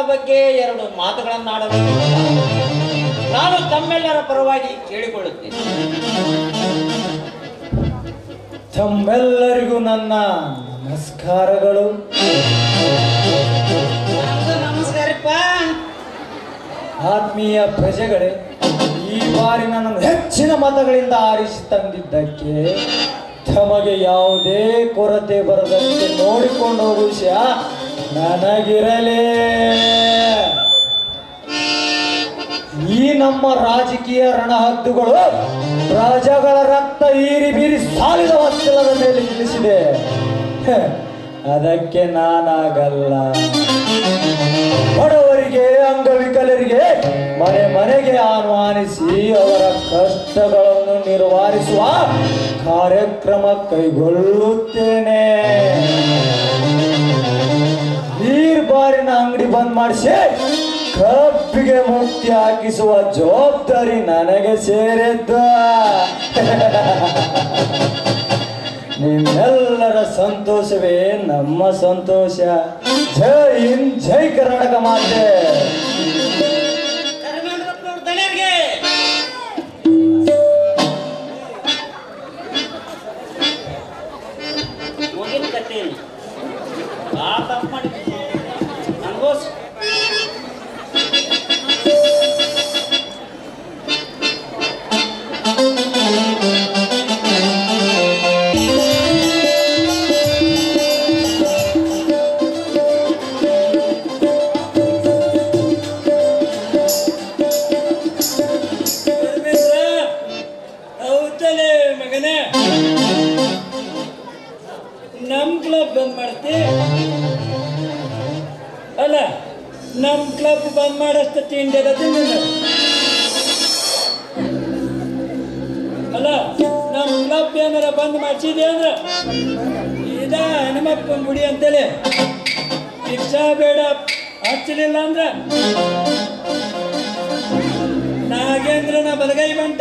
ಬಗ್ಗೆ ಎರಡು ಮಾತುಗಳನ್ನಾಡಬೇಕು. ನಾನು ತಮ್ಮೆಲ್ಲರ ಪರವಾಗಿ ಕೇಳಿಕೊಳ್ಳುತ್ತೇನೆ. ತಮ್ಮೆಲ್ಲರಿಗೂ ನನ್ನ ನಮಸ್ಕಾರಗಳು. ನಮಸ್ಕಾರಪ್ಪ. ಆತ್ಮೀಯ ಪ್ರಜೆಗಳೇ, ಈ ಬಾರಿ ನನ್ನನ್ನು ಹೆಚ್ಚಿನ ಮತಗಳಿಂದ ಆರಿಸಿ ತಂದಿದ್ದಕ್ಕೆ ತಮಗೆ ಯಾವುದೇ ಕೊರತೆ ಬರದಂತೆ ನೋಡಿಕೊಂಡು ಹೋಗುವ ವಿಷಯ ನನಗಿರಲೇ. ಈ ನಮ್ಮ ರಾಜಕೀಯ ರಣಹದ್ದುಗಳು ಪ್ರಜೆಗಳ ರಕ್ತ ಹೀರಿ ಬೀರಿ ಸಾಲಿದ ವಸ್ತುಲದ ಮೇಲೆ ನಿಲ್ಲಿಸಿದೆ. ಅದಕ್ಕೆ ನಾನಾಗಲ್ಲ. ಬಡವರಿಗೆ, ಅಂಗವಿಕಲರಿಗೆ ಮನೆ ಮನೆಗೆ ಆಹ್ವಾನಿಸಿ ಅವರ ಕಷ್ಟಗಳನ್ನು ನಿರ್ವಹಿಸುವ ಕಾರ್ಯಕ್ರಮ ಕೈಗೊಳ್ಳುತ್ತೇನೆ. ಈ ಬಾರಿನ ಅಂಗಡಿ ಬಂದ್ ಮಾಡಿಸಿ ಕಬ್ಬಿಗೆ ಮುಕ್ತಿ ಹಾಕಿಸುವ ಜವಾಬ್ದಾರಿ ನನಗೆ ಸೇರಿದ್ದ. ನಿಮ್ಮೆಲ್ಲರ ಸಂತೋಷವೇ ನಮ್ಮ ಸಂತೋಷ. ಜೈ ಹಿಂದ್, ಜೈ ಕರ್ನಾಟಕ ಮಾತೆ. ನಮ್ ಕ್ಲಬ್ ಬಂದ್ ಮಾಡ್ತಿ ಅಲ್ಲ? ನಮ್ ಕ್ಲಬ್ ಬಂದ್ ಮಾಡಷ್ಟ ತಿಂಡಿ ಅಲ್ಲ? ನಮ್ ಕ್ಲಬ್ ಏನಾರ ಬಂದ್ ಮಾಡ್ಸಿದೆ ಅಂದ್ರ ಇದ ಹನುಮಪ್ಪನ ಗುಡಿ ಅಂತೇಳಿ ಭಿಕ್ಷಾ ಬೇಡ ಹಚ್ಚಲಿಲ್ಲ ಅಂದ್ರ ನಾಗೇಂದ್ರನ ಬಲಗೈ ಬಂಟ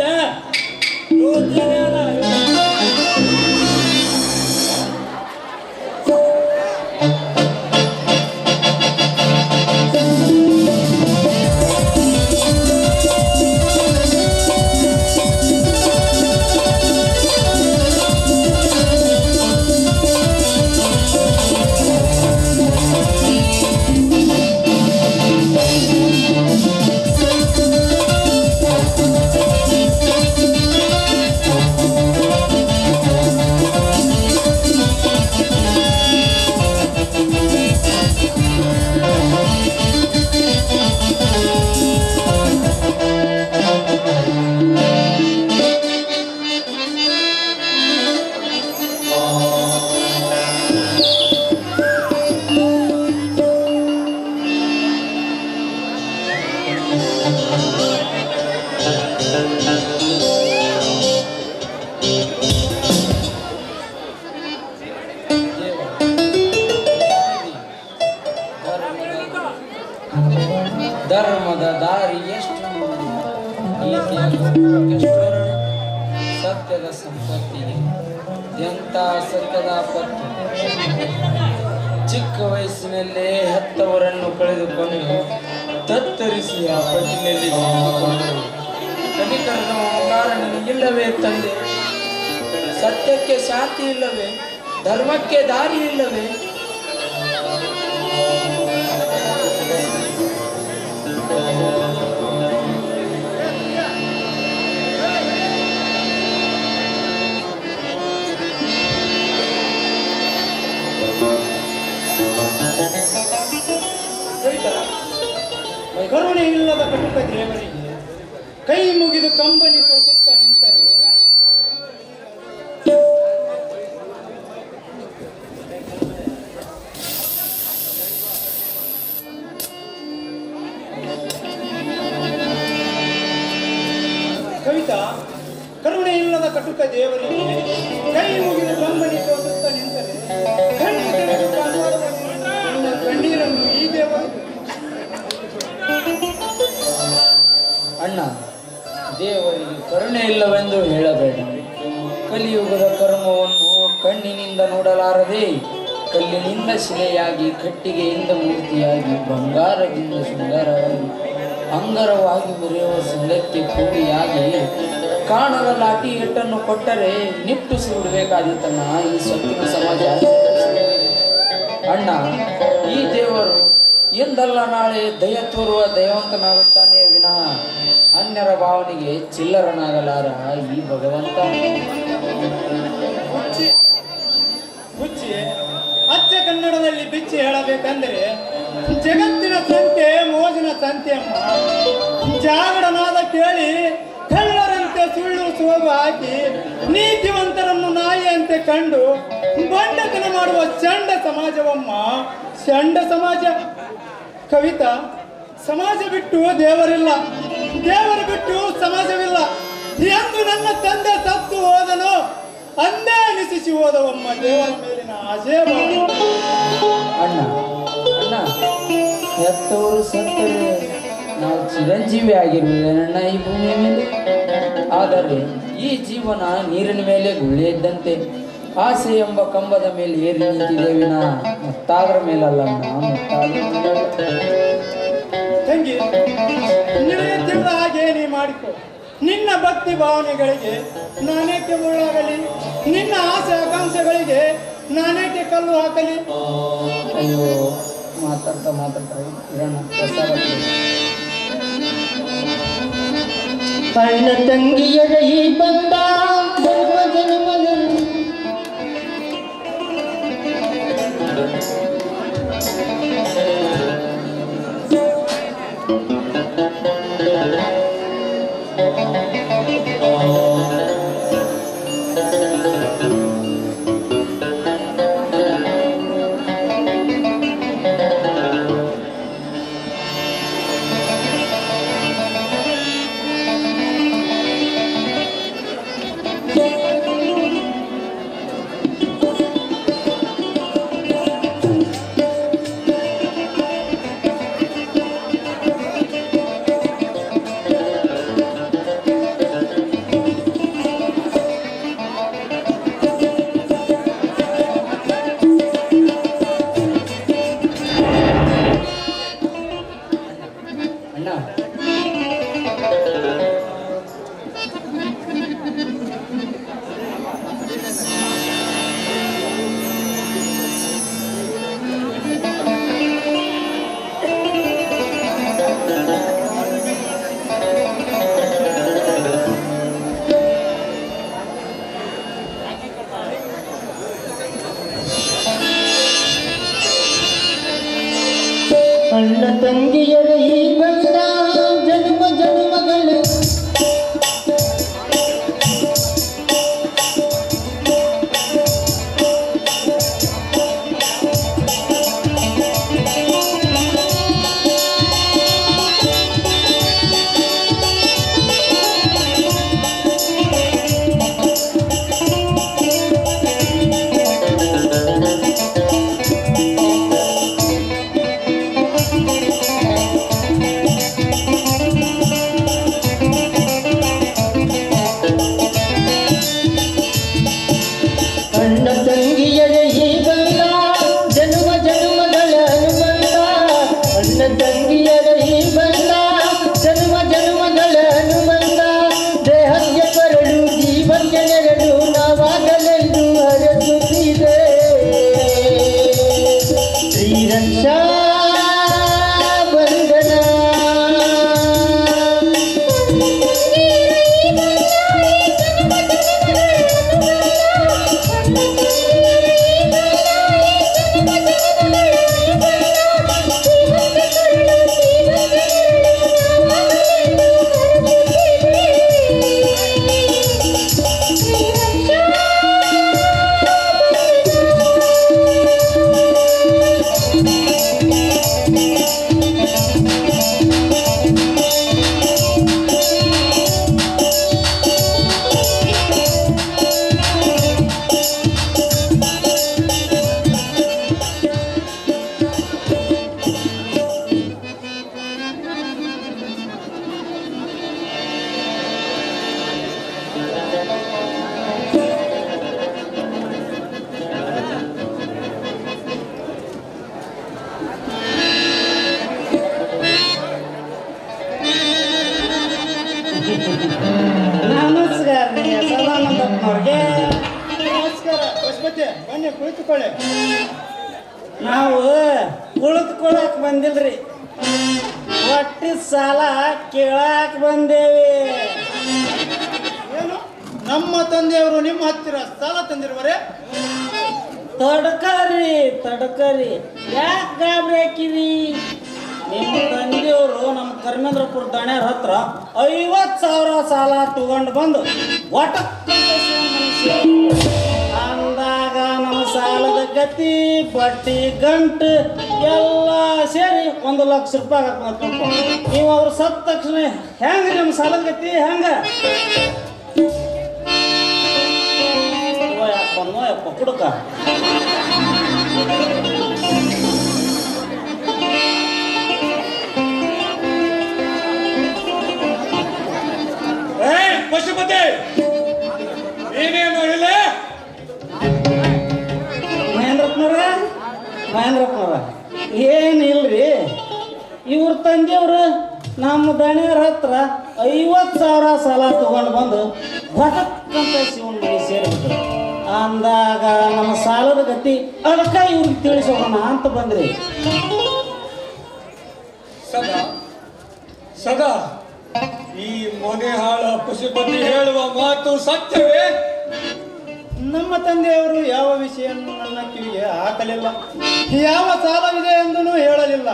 ಧರ್ಮದ ದಾರಿ ಎಷ್ಟು ಸತ್ಯದ ಸಂಪತ್ತಿಗೆ ಎಂಥ ಸತ್ಯದ ಪತ್ತು. ಚಿಕ್ಕ ವಯಸ್ಸಿನಲ್ಲೇ ಹೆತ್ತವರನ್ನು ಕಳೆದುಕೊಂಡು ತತ್ತರಿಸಿ ಆ ಪಟ್ಟಿನಲ್ಲಿ ಕನಿಕರದ ಕಾರಣನಿಗಿಲ್ಲವೇ ತಂದೆ? ಸತ್ಯಕ್ಕೆ ಶಾಂತಿ ಇಲ್ಲವೇ? ಧರ್ಮಕ್ಕೆ ದಾರಿ ಇಲ್ಲವೇ? ಕರುಣೆ ಇಲ್ಲದ ಕಟುಕ ದೇವರಿಗೆ ಕೈ ಮುಗಿದು ಕಂಬನಿ ತೋಸುತ್ತ ನಿಂತರೆ ಕವಿತಾ, ಕರುಣೆ ಇಲ್ಲದ ಕಟುಕ ದೇವರಿಗೆ ಕೈ ಮುಗಿದು ಕಂಬನಿ ತೋಸುತ್ತ ನಿಂತರೆ ಕಣ್ಣೀರನ್ನು ಈ ದೇವರು. ಅಣ್ಣ, ದೇವರಿಗೆ ಕರುಣೆ ಇಲ್ಲವೆಂದು ಹೇಳಬೇಡ. ಕಲಿಯುಗದ ಕರ್ಮವನ್ನು ಕಣ್ಣಿನಿಂದ ನೋಡಲಾರದೆ ಕಲ್ಲಿನಿಂದ ಶಿಲೆಯಾಗಿ ಕಟ್ಟಿಗೆಯಿಂದ ಮೂರ್ತಿಯಾಗಿ ಬಂಗಾರದಿಂದ ಶೃಂಗಾರವಾಗಿ ಅಂಗರವಾಗಿ ಮೆರೆಯುವ ಸಂಗಕ್ಕೆ ಕೂಡಿಯಾಗಿ ಕಾಣದ ಲಾಠಿ ಏಟನ್ನು ಕೊಟ್ಟರೆ ನಿಟ್ಟುಸಿ ಬಿಡಬೇಕಾದೀತನ್ನ ಈ ಸೊತ್ತಿನ ಸಮಾಜ. ಅಣ್ಣ, ಈ ದೇವರು ಎಂದಲ್ಲ ನಾಳೆ ದಯ ತೋರುವ ದಯವಂತನಾಗುತ್ತಾನೆ ವಿನಃ ಅನ್ಯರ ಭಾವನೆಗೆ ಚಿಲ್ಲರನಾಗಲಾರ ಈ ಭಗವಂತ. ಹುಚ್ಚಿ ಅಚ್ಚ ಕನ್ನಡದಲ್ಲಿ ಬಿಚ್ಚಿ ಹೇಳಬೇಕಂದರೆ ಜಗತ್ತಿನ ಸಂತೆ ಮೋಜಿನ ಸಂತೆ ಅಮ್ಮ. ಜಾಗಡನಾದ ಕೇಳಿ ಕಳ್ಳರಂತೆ ಸುಳ್ಳು ಸೋಗು ಹಾಕಿ ನೀತಿವಂತರನ್ನು ನಾಯಿಯಂತೆ ಕಂಡು ಬಂಡತನ ಮಾಡುವ ಚಂಡ ಸಮಾಜವಮ್ಮ, ಚಂಡ ಸಮಾಜ. ಕವಿತಾ, ಸಮಾಜ ಬಿಟ್ಟು ದೇವರಿಲ್ಲ, ದೇವರು ಬಿಟ್ಟು ಸಮಾಜವಿಲ್ಲ ಎಂದು ನನ್ನ ತಂದೆ ಸತ್ತು ಹೋದನು ಅಂದೇ ಅನಿಸಿಸಿ ಹೋದವಮ್ಮ ದೇವರ ಮೇಲಿನ ಆಸೆ. ಅಣ್ಣ ಅಣ್ಣ, ಹೆತ್ತವರು ಸತ್ತರೆ ನಾವು ಚಿರಂಜೀವಿ ಆಗಿರುವುದೇನಣ್ಣ ಈ ಭೂಮಿಯ ಮೇಲೆ. ಆದರೆ ಈ ಜೀವನ ನೀರಿನ ಮೇಲೆ ಗುಳ್ಳೆಯಿದ್ದಂತೆ ಆಸೆ ಎಂಬ ಕಂಬದ ಮೇಲೆ ಏರಿ ನಿಂತಿದ್ದೇವಿನ ಮತ್ತಾದ್ರ ಮೇಲಲ್ಲ ತಂಗಿ, ನಿನಗೆ ತಿಳಿದ ಹಾಗೆ ನೀ ಮಾಡಿಕೊ. ನಿನ್ನ ಭಕ್ತಿ ಭಾವನೆಗಳಿಗೆ ನಾನೇಕೆ ಮುಳ್ಳಾಗಲಿ, ನಿನ್ನ ಆಸೆ ಆಕಾಂಕ್ಷೆಗಳಿಗೆ ನಾನೇಕೆ ಕಲ್ಲು ಹಾಕಲಿ. ಅಯ್ಯೋ, ಮಾತಾಡ್ತಾ ಇರೋಣ. ಅಣ್ಣ ತಂಗಿಯರ ಈ ಬಂದ ಜನ್ಮ ಜನ್ಮದಲ್ಲಿ ಅಣ್ಣ ತಂಗಿಯರ ಈ ಬಂದ ಜನ್ಮ ಜನ್ಮಗಳು ಅಣ್ಣ ತಂಗಿಯರ ಈ ಬಂದ ಜನ್ಮ ಜನ್ಮಗಳ ಅನುಬಂಧ. ಅಣ್ಣ ತಂಗಿಯರ ಈ ಬಂದ ಜನ್ಮ ಜನ್ಮಗಳ ಅನುಬಂಧ. ದೇಹಕ್ಕೆ ಕರಡು ಜೀವಕ್ಕೆ ನೆರಳು ನಾವಾಗಲೆಂದು ಹರಸುತ್ತಿದೆ. ಶ್ರೀರಕ್ಷಾ ಬಂಧನ Thank you. ಬನ್ನಿ ಕುಳಿತುಕೊಳ್ಳಿ. ನಾವು ಕುಳಿತುಕೊಳಕ್ ಬಂದಿಲ್ರಿ, ಒಟ್ಟಿ ಸಾಲ ಕೇಳಾಕ್ ಬಂದೇವಿ. ಏನು ನಮ್ಮ ತಂದೆಯವರು ನಿಮ್ಮ ಹತ್ತಿರ ಸಾಲ ತಂದಿರುವರೆ? ತಡ್ಕರಿ ಯಾಕೆ ಗಾಬರಿ ಹಾಕಿರಿ? ನಿಮ್ಮ ತಂದೆಯವರು ನಮ್ಮ ಕರ್ಮೇಂದ್ರಪುರ ದಣ್ಯರ ಹತ್ರ 50,000 ಸಾಲ ತಗೊಂಡು ಬಂದು ಅಂದಾಗ ನಮ್ಮ ಸಾಲದ ಗತಿ ಬಡ್ಡಿ ಗಂಟು ಎಲ್ಲ ಸೇರಿ 1 ಲಕ್ಷ ರೂಪಾಯಿ ಹಾಕ್ಬೇಕು. ನೀವು ಅವ್ರು ಸತ್ತ ತಕ್ಷಣ ಹೆಂಗ ನಿಮ್ಮ ಸಾಲದ ಗತಿ ಹೆಂಗ? ಯಪ್ಪ ಕುಡುಕ ಪಶುಪತಿ ನೀನೇನು ಇಲ್ಲ ಮಹೇಂದ್ರಪ್ಪನವ್ರ ಏನಿಲ್ರಿ, ಇವ್ರ ತಂದೆಯವರು ನಮ್ಮ ದಣಿಯರ ಹತ್ರ 50,000 ಸಾಲ ತಗೊಂಡು ಬಂದು ಭಟಕ್ಕಂತ ಶಿವನ ಮನೆ ಸೇರಿಬಿಟ್ರು. ಅಂದಾಗ ನಮ್ಮ ಸಾಲದ ಗತಿ ಅದಕ್ಕೆ ಇವ್ರಿಗೆ ತಿಳಿಸೋಣ ಅಂತ ಬಂದ್ರಿ. ಸದಾ ಈ ಮನೆ ಹಾಳ ಪಶುಪತಿ ಹೇಳುವ ಮಾತು ಸತ್ಯವೇ? ನಮ್ಮ ತಂದೆಯವರು ಯಾವ ವಿಷಯವನ್ನು ನನ್ನ ಕಿವಿಗೆ ಹಾಕಲಿಲ್ಲ, ಯಾವ ಸಾಲವಿದೆ ಎಂದೂ ಹೇಳಲಿಲ್ಲ.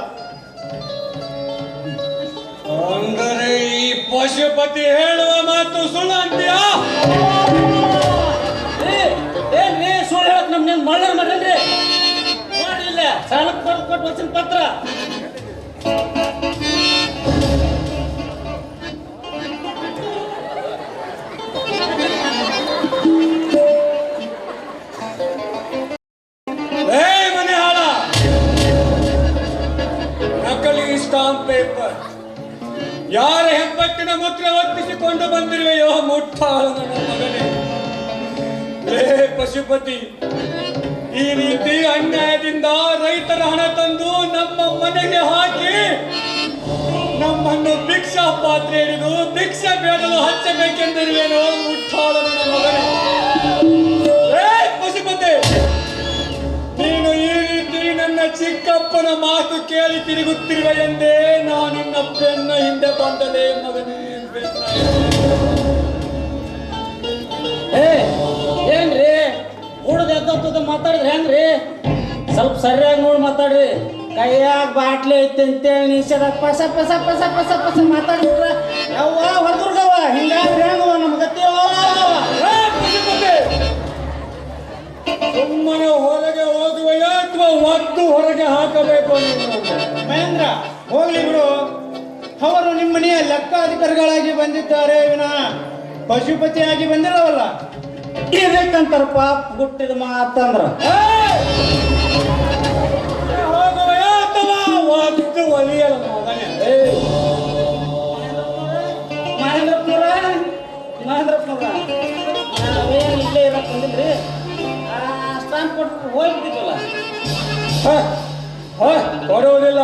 ಅಂದರೆ ಈ ಪಶುಪತಿ ಹೇಳುವ ಮಾತು ಸುಳ್ಳು ಅಂತೀಯಾ? ಏನ್ರಿ ಸುಳ್ಳು ಹೇಳಕ್ ನಮ್ಗೆ ಮಳ್ಳರ್ ಮಾಡ್ರಿ ನೋಡಿಲ್ಲ, ಸಾಲಕ್ಕೆ ಕೊಟ್ಟು ವಚನ ಪತ್ರ ಮನೆ ಹಾಳ ನಕಲಿ ಸ್ಟಾಂಪ್ ಪೇಪರ್ ಯಾರ ಹೆಬ್ಬಟ್ಟಿನ ಮುದ್ರ ವರ್ತಿಸಿಕೊಂಡು ಬಂದಿರುವೆಯೋ ಮುಟ್ಟಾಳ ನನ್ನ ಮಗನೇ. ಪಶುಪತಿ ಈ ರೀತಿ ಅನ್ಯಾಯದಿಂದ ರೈತರ ಹಣ ತಂದು ನಮ್ಮ ಮನೆಗೆ ಹಾಕಿ ನಮ್ಮನ್ನು ಭಿಕ್ಷಾ ಪಾತ್ರೆ ಹಿಡಿದು ಭಿಕ್ಷೆ ಬೇಡಲು ಹಚ್ಚಬೇಕೆಂದಿರುವೇನೋ ಮುಟ್ಟಾಳ ನನ್ನ ಮಗನೇ. ಪಶುಪತಿ ನೀನು ಈ ರೀತಿ ನನ್ನ ಚಿಕ್ಕಪ್ಪನ ಮಾತು ಕೇಳಿ ತಿರುಗುತ್ತಿರುವ ಎಂದೇ ನಾನು ನಿನ್ನ ಬೆನ್ನ ಹಿಂದೆ ಬಂದಲೇ ಮಗನೇ. ಏನ್ರಿ ಉಡ್ದು ಎದ್ದ ಮಾತಾಡಿದ್ರಿ ಹೆಂಗ್ರಿ? ಸ್ವಲ್ಪ ಸರಿಯಾಗಿ ನೋಡಿ ಮಾತಾಡ್ರಿ. ಕೈಯಾಗ ಬಾಟ್ಲಿ ಐತಿ ಅಂತೇಳಿ ನಿಷೇಧ ಪಸ ಪಸ ಪಸ ಪಸ ಪಸ ಮಾತಾಡಿದ್ರ ಯಾವ ಹೊರದುರ್ಗವ ಹಿಂಗಾದ್ರೆ ಹೆಂಗವ ನಮ್ಮ ಗತಿಯೋ? ಸುಮ್ಮನೆ ಹೊರಗೆ ಹೋಗುವೆಯ ಅಥವಾ ಒದ್ದು ಹೊರಗೆ ಹಾಕಬೇಕು? ಮಹೇಂದ್ರ ಹೋಗ್ಲಿ ಬಿಡು, ಅವರು ನಿಮ್ಮನೆಯ ಲೆಕ್ಕಾಧಿಕಾರಿಗಳಾಗಿ ಬಂದಿದ್ದಾರೆ ವಿನಃ ಪಶುಪತಿಯಾಗಿ ಬಂದಿರವಲ್ಲ. ಇದಕ್ಕಂತಾರಪ್ಪ ಗುಟ್ಟಿದ ಮಾತಂದ್ರ ಹೋಗುವೆಯ ಅಥವಾ ಒದ್ದು ಒಲಿಯಲ್ಲ ಮಗನೇ. ಮಹೇಂದ್ರಪ್ಪನವ್ರ ನಾವೇನು ಇಲ್ಲೇ ಇರಕ್ ಬಂದಿಲ್ರಿ, ಸ್ಟಾಂಪ್ ಕೊಟ್ಟು ಹೋಗ್ಬಿಟ್ಟಿದ್ವಲ್ಲ. ಕೊಡುವುದಿಲ್ಲ,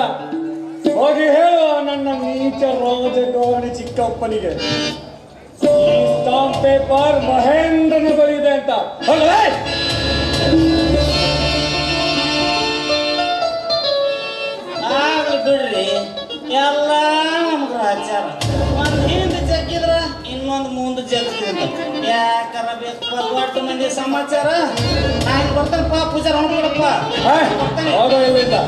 ಹೋಗಿ ಹೇಳು ನನ್ನ ನೀಚ ರೋಜಗೋಣಿ ಚಿಕ್ಕಪ್ಪನಿಗೆ ಈ ಸ್ಟಾಂಪ್ ಪೇಪರ್ ಮಹೇಂದ್ರನ ಬಳಿದೆ ಅಂತ. ಆಗ್ಲಿ ಬಿಡ್ರಿ, ಎಲ್ಲ ನಮ್ಗೆ ಆಚಾರ. ಒಂದ್ ಹಿಂದೆ ಜಗ್ಗಿದ್ರ ಇನ್ನೊಂದು ಮುಂದೆ ಜಗ್ಗಿದ ಯಾಕಾರ ಬೇಕು ದೊಡ್ಡ ಮಂದಿ ಸಮಾಚಾರ. ನಾನು ಬರ್ತಾನಪ್ಪ, ಪೂಜಾರ ಹೊಂದ್ಬಿಡಪ್ಪ ಬರ್ತಾನೆ. ಹೋಗೋ ಇಲ್ಲಿಂದ.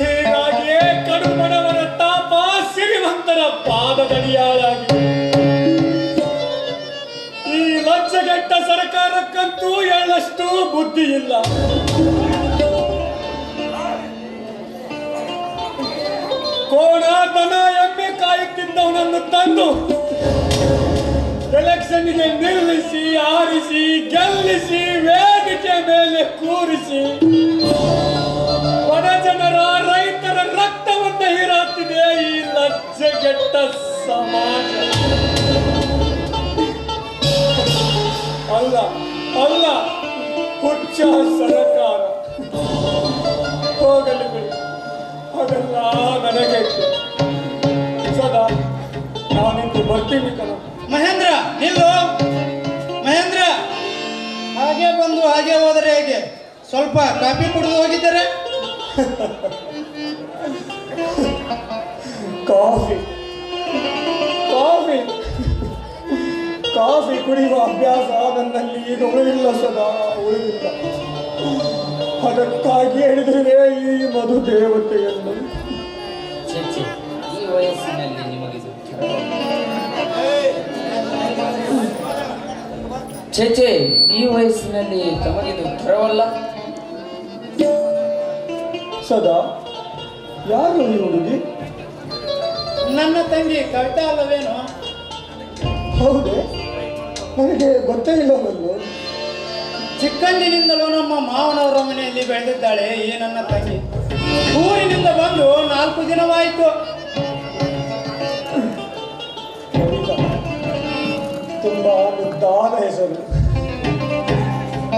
ಹೀಗಾಗಿಯೇ ಕಡುಬಡವರ ತಾಪ ಸಿರಿವಂತರ ಪಾದದಡಿಯಾಳಾಗಿದೆ. ಈ ಲಜ್ಜೆಗೆಟ್ಟ ಸರ್ಕಾರಕ್ಕಂತೂ ಎಳ್ಳಷ್ಟು ಬುದ್ಧಿ ಇಲ್ಲ. ಕೋಣ ದನ ಎಮ್ಮೆ ಕಾಯುತ್ತಿದ್ದವನನ್ನು ತಂದು ಎಲೆಕ್ಷನ್ಗೆ ನಿಲ್ಲಿಸಿ ಆರಿಸಿ ಗೆಲ್ಲಿಸಿ ವೇದಿಕೆ ಮೇಲೆ ಕೂರಿಸಿ ಬಡ ಜನರ ರೈತರ ರಕ್ತವನ್ನು ಹೀರಾಡ್ತಿದೆ ಈ ಲಜ್ಜೆಗೆಟ್ಟ ಸಮಾಜ. ಅಲ್ಲ ಅಲ್ಲ, ಹುಟ್ಟ ತುಚ್ಛ ಸರಕಾರ. ಹೋಗಲಿ ಬಿಡಿ, ಅದೆಲ್ಲ ನನಗೆ ಸದಾ ನಾನಿಂದು ಬರ್ತೀನಿ ಕಣ. ಮಹೇಂದ್ರ ನಿಲ್ಲು. ಮಹೇಂದ್ರ, ಹಾಗೆ ಬಂದು ಹಾಗೆ ಹೋದರೆ ಹೇಗೆ? ಸ್ವಲ್ಪ ಕಾಫಿ ಕುಡಿದು ಹೋಗಿದ್ದಾರೆ. ಕಾಫಿ ಕಾಫಿ ಕಾಫಿ ಕುಡಿಯುವ ಅಭ್ಯಾಸ ನನ್ನಲ್ಲಿ ಈಗ ಉಳಿದಿಲ್ಲ ಸದಾ, ಉಳಿದಿಲ್ಲ. ಅದಕ್ಕಾಗಿ ಹೇಳಿದ್ರೆ ಈ ಮಧು ದೇವತೆಯನ್ನು. ಛೆ, ಈ ವಯಸ್ಸಿನಲ್ಲಿ ನಿಮಗೆ ಛೆ, ಈ ವಯಸ್ಸಿನಲ್ಲಿ ತಮಗಿದು ತರವಲ್ಲ. ಸದಾ ಯಾರು ಈ ಹುಡುಗಿ? ನನ್ನ ತಂಗಿ ಕವಿತಾ ಅಲ್ಲವೇನು? ಹೌದೇ? ನನಗೆ ಗೊತ್ತೇ ಇಲ್ಲವಲ್ಲೋ. ಚಿಕ್ಕಂದಿನಿಂದಲೂ ನಮ್ಮ ಮಾವನವರ ಮನೆಯಲ್ಲಿ ಬೆಳೆದಿದ್ದಾಳೆ ಈ ನನ್ನ ತಂಗಿ. ಊರಿನಿಂದ ಬಂದು 4 ದಿನವಾಯಿತು. ತುಂಬಾ ಮುದ್ದಾದ ಹೆಸರು.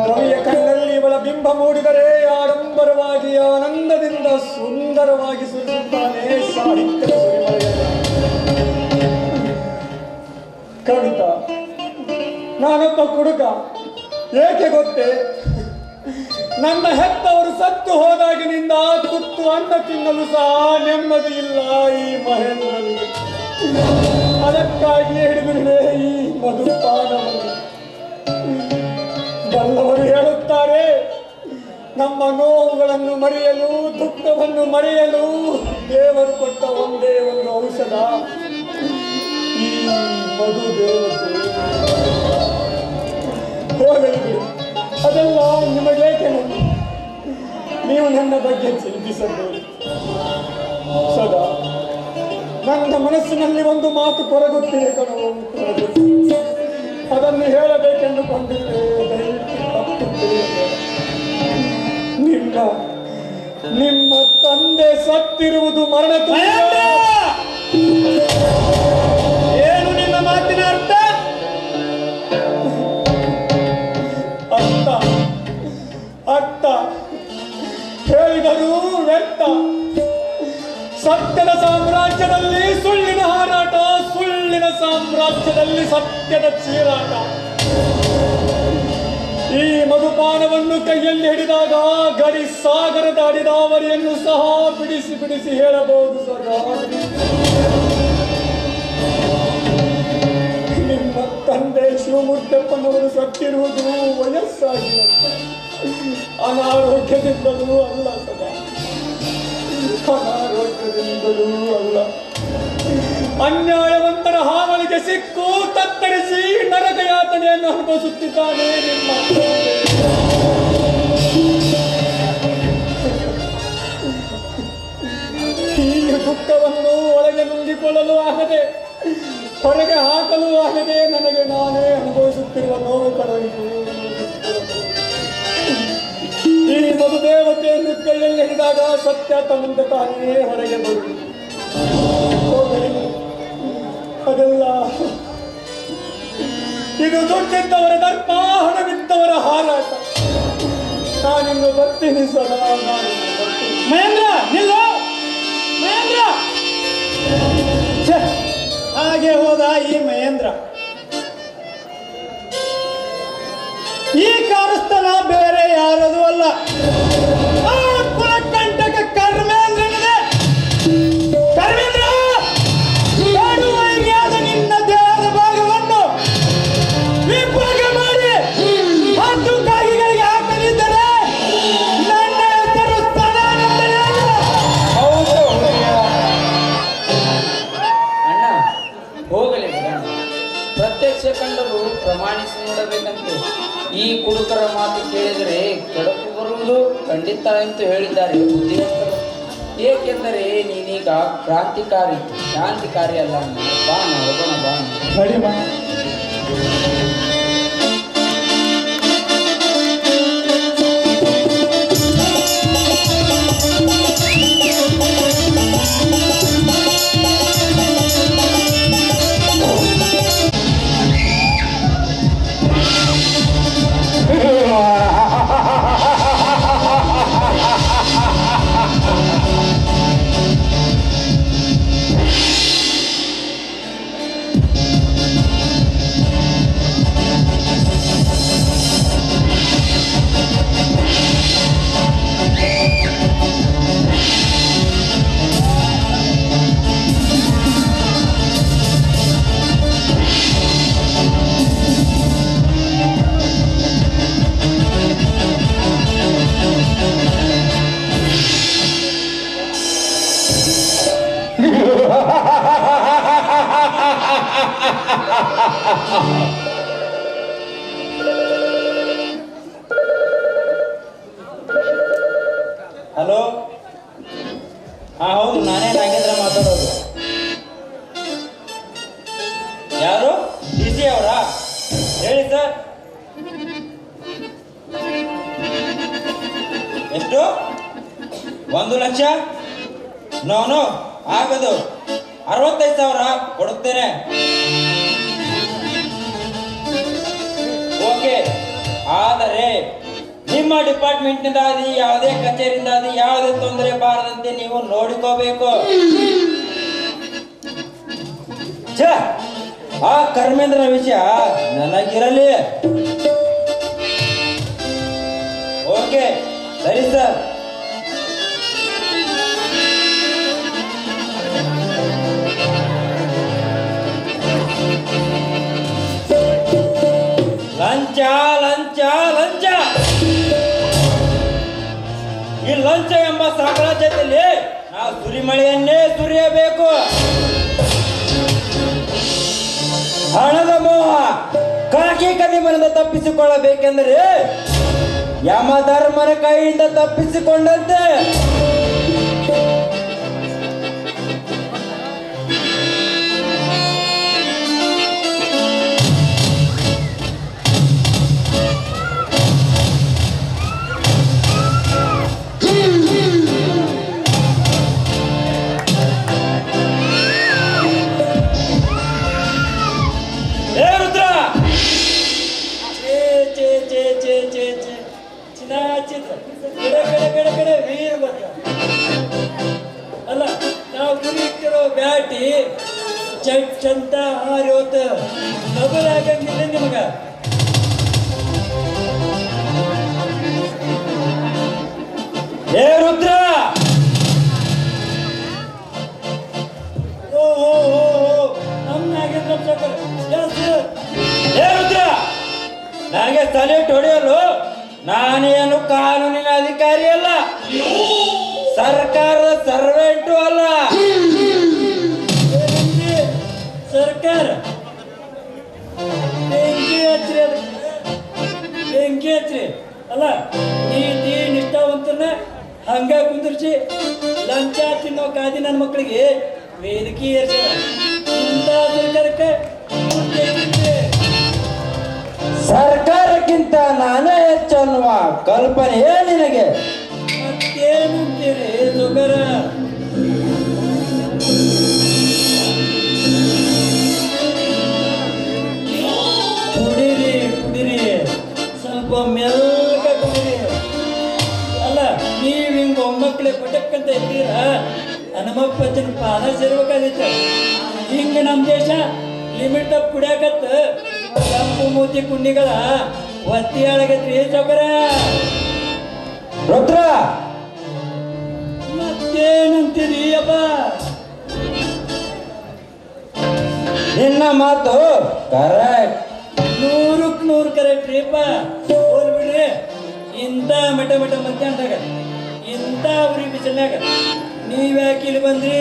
ಕವಿಯ ಕಣ್ಣಲ್ಲಿ ಇವಳ ಬಿಂಬ ಮೂಡಿದರೆ ಆಡಂಬರವಾಗಿ ಆನಂದದಿಂದ ಸುಂದರವಾಗಿ ಸುರಿಸುತ್ತಾನೆ ಸಾಹಿತ್ಯದ ಸುರಿಮಳೆಯನ್ನು. ಕವಿತಾ, ನಾನೊಬ್ಬ ಕುಡುಕ. ಏಕೆ ಗೊತ್ತೇ? ನನ್ನ ಹೆತ್ತವರು ಸತ್ತು ಹೋದಾಗಿನಿಂದ ತುತ್ತು ಅನ್ನ ತಿನ್ನಲು ಸಹ ನೆಮ್ಮದಿ ಇಲ್ಲ ಈ ಮಹೇಂದ್ರನಿಗೆ. ಅದಕ್ಕಾಗಿ ಹಿಡಿದಿರುವೆ ಈ ಮಧುಪಾನವನ್ನು. ಬಲ್ಲವರು ಹೇಳುತ್ತಾರೆ, ನಮ್ಮ ನೋವುಗಳನ್ನು ಮರೆಯಲು, ದುಃಖವನ್ನು ಮರೆಯಲು ದೇವರು ಕೊಟ್ಟ ಒಂದೇ ಒಂದು ಔಷಧ ಈ ಮಧು ದೇವತೆ. ಹೋಗಲಿ ಬಿಡಿ, ಅದೆಲ್ಲ ನಿಮಗೇಕೆ? ನೀವು ನನ್ನ ಬಗ್ಗೆ ಚಿಂತಿಸಬೇಡಿ. ಸದಾ ನನ್ನ ಮನಸ್ಸಿನಲ್ಲಿ ಒಂದು ಮಾತು ಕೊರಗುತ್ತಿದೆ ಕಣೋ, ಅದನ್ನು ಹೇಳಬೇಕೆಂದುಕೊಂಡಿದ್ದೆ. ದಯವಿಟ್ಟು ತಪ್ಪು ತಿಳಿಯಬೇಡ. ನಿಮ್ಮ ತಂದೆ ಸತ್ತಿರುವುದು ಮರಣ. ಏನು ನಿನ್ನ ಮಾತಿನ ಅರ್ಥ? ಅರ್ಥ ಹೇಳಿದರೂ ವ್ಯರ್ಥ. ಸತ್ಯದ ಸಾಮ್ರಾಜ್ಯದಲ್ಲಿ ಸುಳ್ಳಿನ ಹಾರಾಟ, ಸುಳ್ಳಿನ ಸಾಮ್ರಾಜ್ಯದಲ್ಲಿ ಸತ್ಯದ ಚೀರಾಟ. ಈ ಮಧುಪಾನವನ್ನು ಕೈಯಲ್ಲಿ ಹಿಡಿದಾಗ ಗಡಿ ಸಾಗರ ದಾಡಿದ ಅವರಿಯನ್ನು ಸಹ ಬಿಡಿಸಿ ಬಿಡಿಸಿ ಹೇಳಬಹುದು ಸದಾ. ನಿಮ್ಮ ತಂದೆ ಶಿವಮೂರ್ತಿಯಪ್ಪನವರು ಸತ್ತಿರುವುದು ವಯಸ್ಸಾಗಿಲ್ಲ, ಅನಾರೋಗ್ಯದಿಂದಲೂ ಅಲ್ಲ ಸದಾ, ಅನಾರೋಗ್ಯದಿಂದಲೂ ಅಲ್ಲ. ಅನ್ಯಾಯವಂತರ ಹಾವಳಿಗೆ ಸಿಕ್ಕು ತತ್ತರಿಸಿ ನರಕ ಯಾತನೆಯನ್ನು ಅನುಭವಿಸುತ್ತಿದ್ದಾನೆ ನಿಮ್ಮ ತಂದೆ. ಈ ದುಃಖವನ್ನು ಒಳಗೆ ನುಂಗಿಕೊಳ್ಳಲು ಆಗದೆ, ಹೊರಗೆ ಹಾಕಲು ಆಗದೆ ನನಗೆ ನಾನೇ ಅನುಭವಿಸುತ್ತಿರುವ ನೋವು ಕಳೆಯಿತು. ಈ ಮಧುದೇವತೆಯನ್ನು ಕೈಯಲ್ಲಿ ಹಿಡಿದಾಗ ಸತ್ಯ ತನ್ನಿಂದ ತಾನೇ ಹೊರಗೆ ಬರುವುದು. ಅದೆಲ್ಲ ಇದು ದುಡ್ಡಿದ್ದವರ ದರ್ಪ, ಹಣವಿದ್ದವರ ಹಾರಾಟ. ನಾನಿನ್ನು ಬರ್ತೀನಿ ಸದಾ, ನಾನಿನ್ನು ಬರ್ತೀನಿ. ಮಹೇಂದ್ರ ನಿಲ್ಲು. ಮಹೇಂದ್ರ, ಛೆ, ಹಾಗೆ ಹೋದ ಈ ಮಹೇಂದ್ರ. ಈ ಕಾರಸ್ಥನ ಬೇರೆ ಯಾರದು ಅಲ್ಲ, ಆ ಕುಲಕಂಟಕ ಕರ್ಮೇಂದ್ರನಿದೆ. ಕರ್ಮೇಂದ್ರ, ಕಾಡುವೈರಿಯಾದ ನಿನ್ನ ದೇಹದ ಭಾಗವನ್ನು ವಿಭಾಗ ಮಾಡಿ 10 ಕಾಗಿಗಳಿಗೆ ಹಾಕಲಿದ್ದರೆ ನನ್ನ ಹೆಸರು ಸದಾನಂದನೇ ಅಲ್ಲ. ಅಣ್ಣ, ಹೋಗಲಿ ಬಿಡಣ್ಣ. ಪ್ರತ್ಯಕ್ಷ ಕಂಡರೂ ಪ್ರಮಾಣಿಸಿ ನೋಡಬೇಕಂತೆ. ಈ ಕುಡುಕರ ಮಾತು ಕೇಳಿದರೆ ಕೆಡಕು ಬರುವುದು ಖಂಡಿತ ಎಂದು ಹೇಳಿದ್ದಾರೆ ಬುದ್ಧಿವಂತರು. ಏಕೆಂದರೆ ನೀನೀಗ ಕ್ರಾಂತಿಕಾರಿ ಅಲ್ಲ. ಬಾಣ ಹೋಗೋಣ, ಬಾಣ. ನಡಿ ಬಾ. ಹಲೋ, ಹಾ ಹೌದು, ನಾನೇ ನಾಗೇಂದ್ರ ಮಾತಾಡೋದು. ಯಾರು? ಡಿ ಸಿ ಅವರಾ? ಹೇಳಿ ಸರ್. ಎಷ್ಟು? 1 ಲಕ್ಷ? ನೋನು ಆಗದು. 65,000 ಕೊಡುತ್ತೇನೆ. ಓಕೆ, ಆದರೆ ನಿಮ್ಮ ಡಿಪಾರ್ಟ್ಮೆಂಟ್ನಿಂದ ಯಾವುದೇ ಕಚೇರಿಯಿಂದ ಯಾವುದೇ ತೊಂದರೆ ಬಾರದಂತೆ ನೀವು ನೋಡಿಕೋಬೇಕು. ಆ ಕರ್ಮೇಂದ್ರನ ವಿಷಯ ನನಗಿರಲಿ. ಓಕೆ, ಸರಿ ಸರ್. ಲಂಚ ಲಂಚ ಲಂಚ, ಈ ಲಂಚ ಎಂಬ ಸಾಮ್ರಾಜ್ಯದಲ್ಲಿ ನಾವು ಸುರಿಮಳೆಯನ್ನೇ ಸುರಿಯಬೇಕು. ಹಣದ ಮೋಹ ಕಾಕಿ ಕದಿಮನಿಂದ ತಪ್ಪಿಸಿಕೊಳ್ಳಬೇಕೆಂದರೆ ಯಮಧರ್ಮನ ಕೈಯಿಂದ ತಪ್ಪಿಸಿಕೊಂಡಂತೆ. ಅಲ್ಲ, ನಾವು ಗುರಿಟ್ಟಿರೋ ಬ್ಯಾಟಿ ಚಟ್ ಅಂತ ಹಾರೋತ ನಗಲಾಗಂಗಿಲ್ಲ ನಿಮಗ. ಏ ರುದ್ರ, ಓ ನಮ್ಮ ನಾಗೇಂದ್ರ ಸಾಕರ್. ಏ ರುದ್ರ, ನನಗೆ ಸಲ್ಯೂಟ್ ಹೊಡೆಯಲು ನಾನೇನು ಕಾನೂನಿನ ಅಧಿಕಾರಿ ಅಲ್ಲ, ಸರ್ಕಾರದ ಸರ್ವೆಂಟು ಅಲ್ಲ. ಸರ್ಕಾರ ಬೆಂಕಿ ಹಚ್ಚ್ರಿ, ಅದಕ್ಕೆ ಬೆಂಕಿ ಹಚ್ಚ್ರಿ. ಅಲ್ಲ, ನೀತಿ ನಿಷ್ಠಾವಂತನ ಹಂಗ ಕುಂದಿರ್ಸಿ ಲಂಚ ತಿನ್ನೋ ಕಾದಿ ನನ್ನ ಮಕ್ಕಳಿಗೆ ವೇದಿಕೆ ಏರ್ಸ್ಯಾರ. ಇಂಥ ಸರ್ಕಾರಕ್ಕೆ ಸರ್ಕಾರಕ್ಕಿಂತ ನಾನೇ ಹೆಚ್ಚು ಅನ್ನುವ ಕಲ್ಪನೆ ನಿನಗೆ? ಮತ್ತೇನಂತೀರಿ ಸುಗರ? ಕುಡಿರಿ ಕುಡಿರಿ, ಸ್ವಲ್ಪ ಮೆಲ್ಕ ಕುಡಿರಿ. ಅಲ್ಲ, ನೀವು ಹಿಂಗ ಒಮ್ಮಕ್ಕಳೇ ಪಟಕ್ಕಂತ ಇದ್ದೀರ, ಹನುಮಪ್ಪನ ಪಾದ ಸೇರ್ಬೇಕಾದಿತ್ತು. ಹಿಂಗ ನಮ್ಮ ದೇಶ ಲಿಮಿಟ್ ತಪ್ಪು ಕುಡಿಯಾಕತ್ತ ಕೆಂಪು ಮೂತಿ ಕುಂಡಿಗಳ ಒತ್ತಿ ಆಳಗತ್ರಿ ಸೌಕರ. ರುದ್ರ, ಮತ್ತೇನಂತೀರಿ ಅಪ್ಪ? ನಿನ್ನ ಮಾತು ಕರೆಕ್ಟ್, 100ಕ್ಕೆ 100 ಕರೆಕ್ಟ್ ರೀಪ್ಪ. ಹೋಲ್ಬಿಡ್ರಿ, ಇಂಥ ಮಠ ಮಠ ಮಧ್ಯಾಹ್ನದಾಗ ಇಂಥ ಉರಿ ಬಿಸಿಲಾಗ ನೀವ್ಯಾಕೆ ಇಲ್ಲಿ ಬಂದ್ರಿ?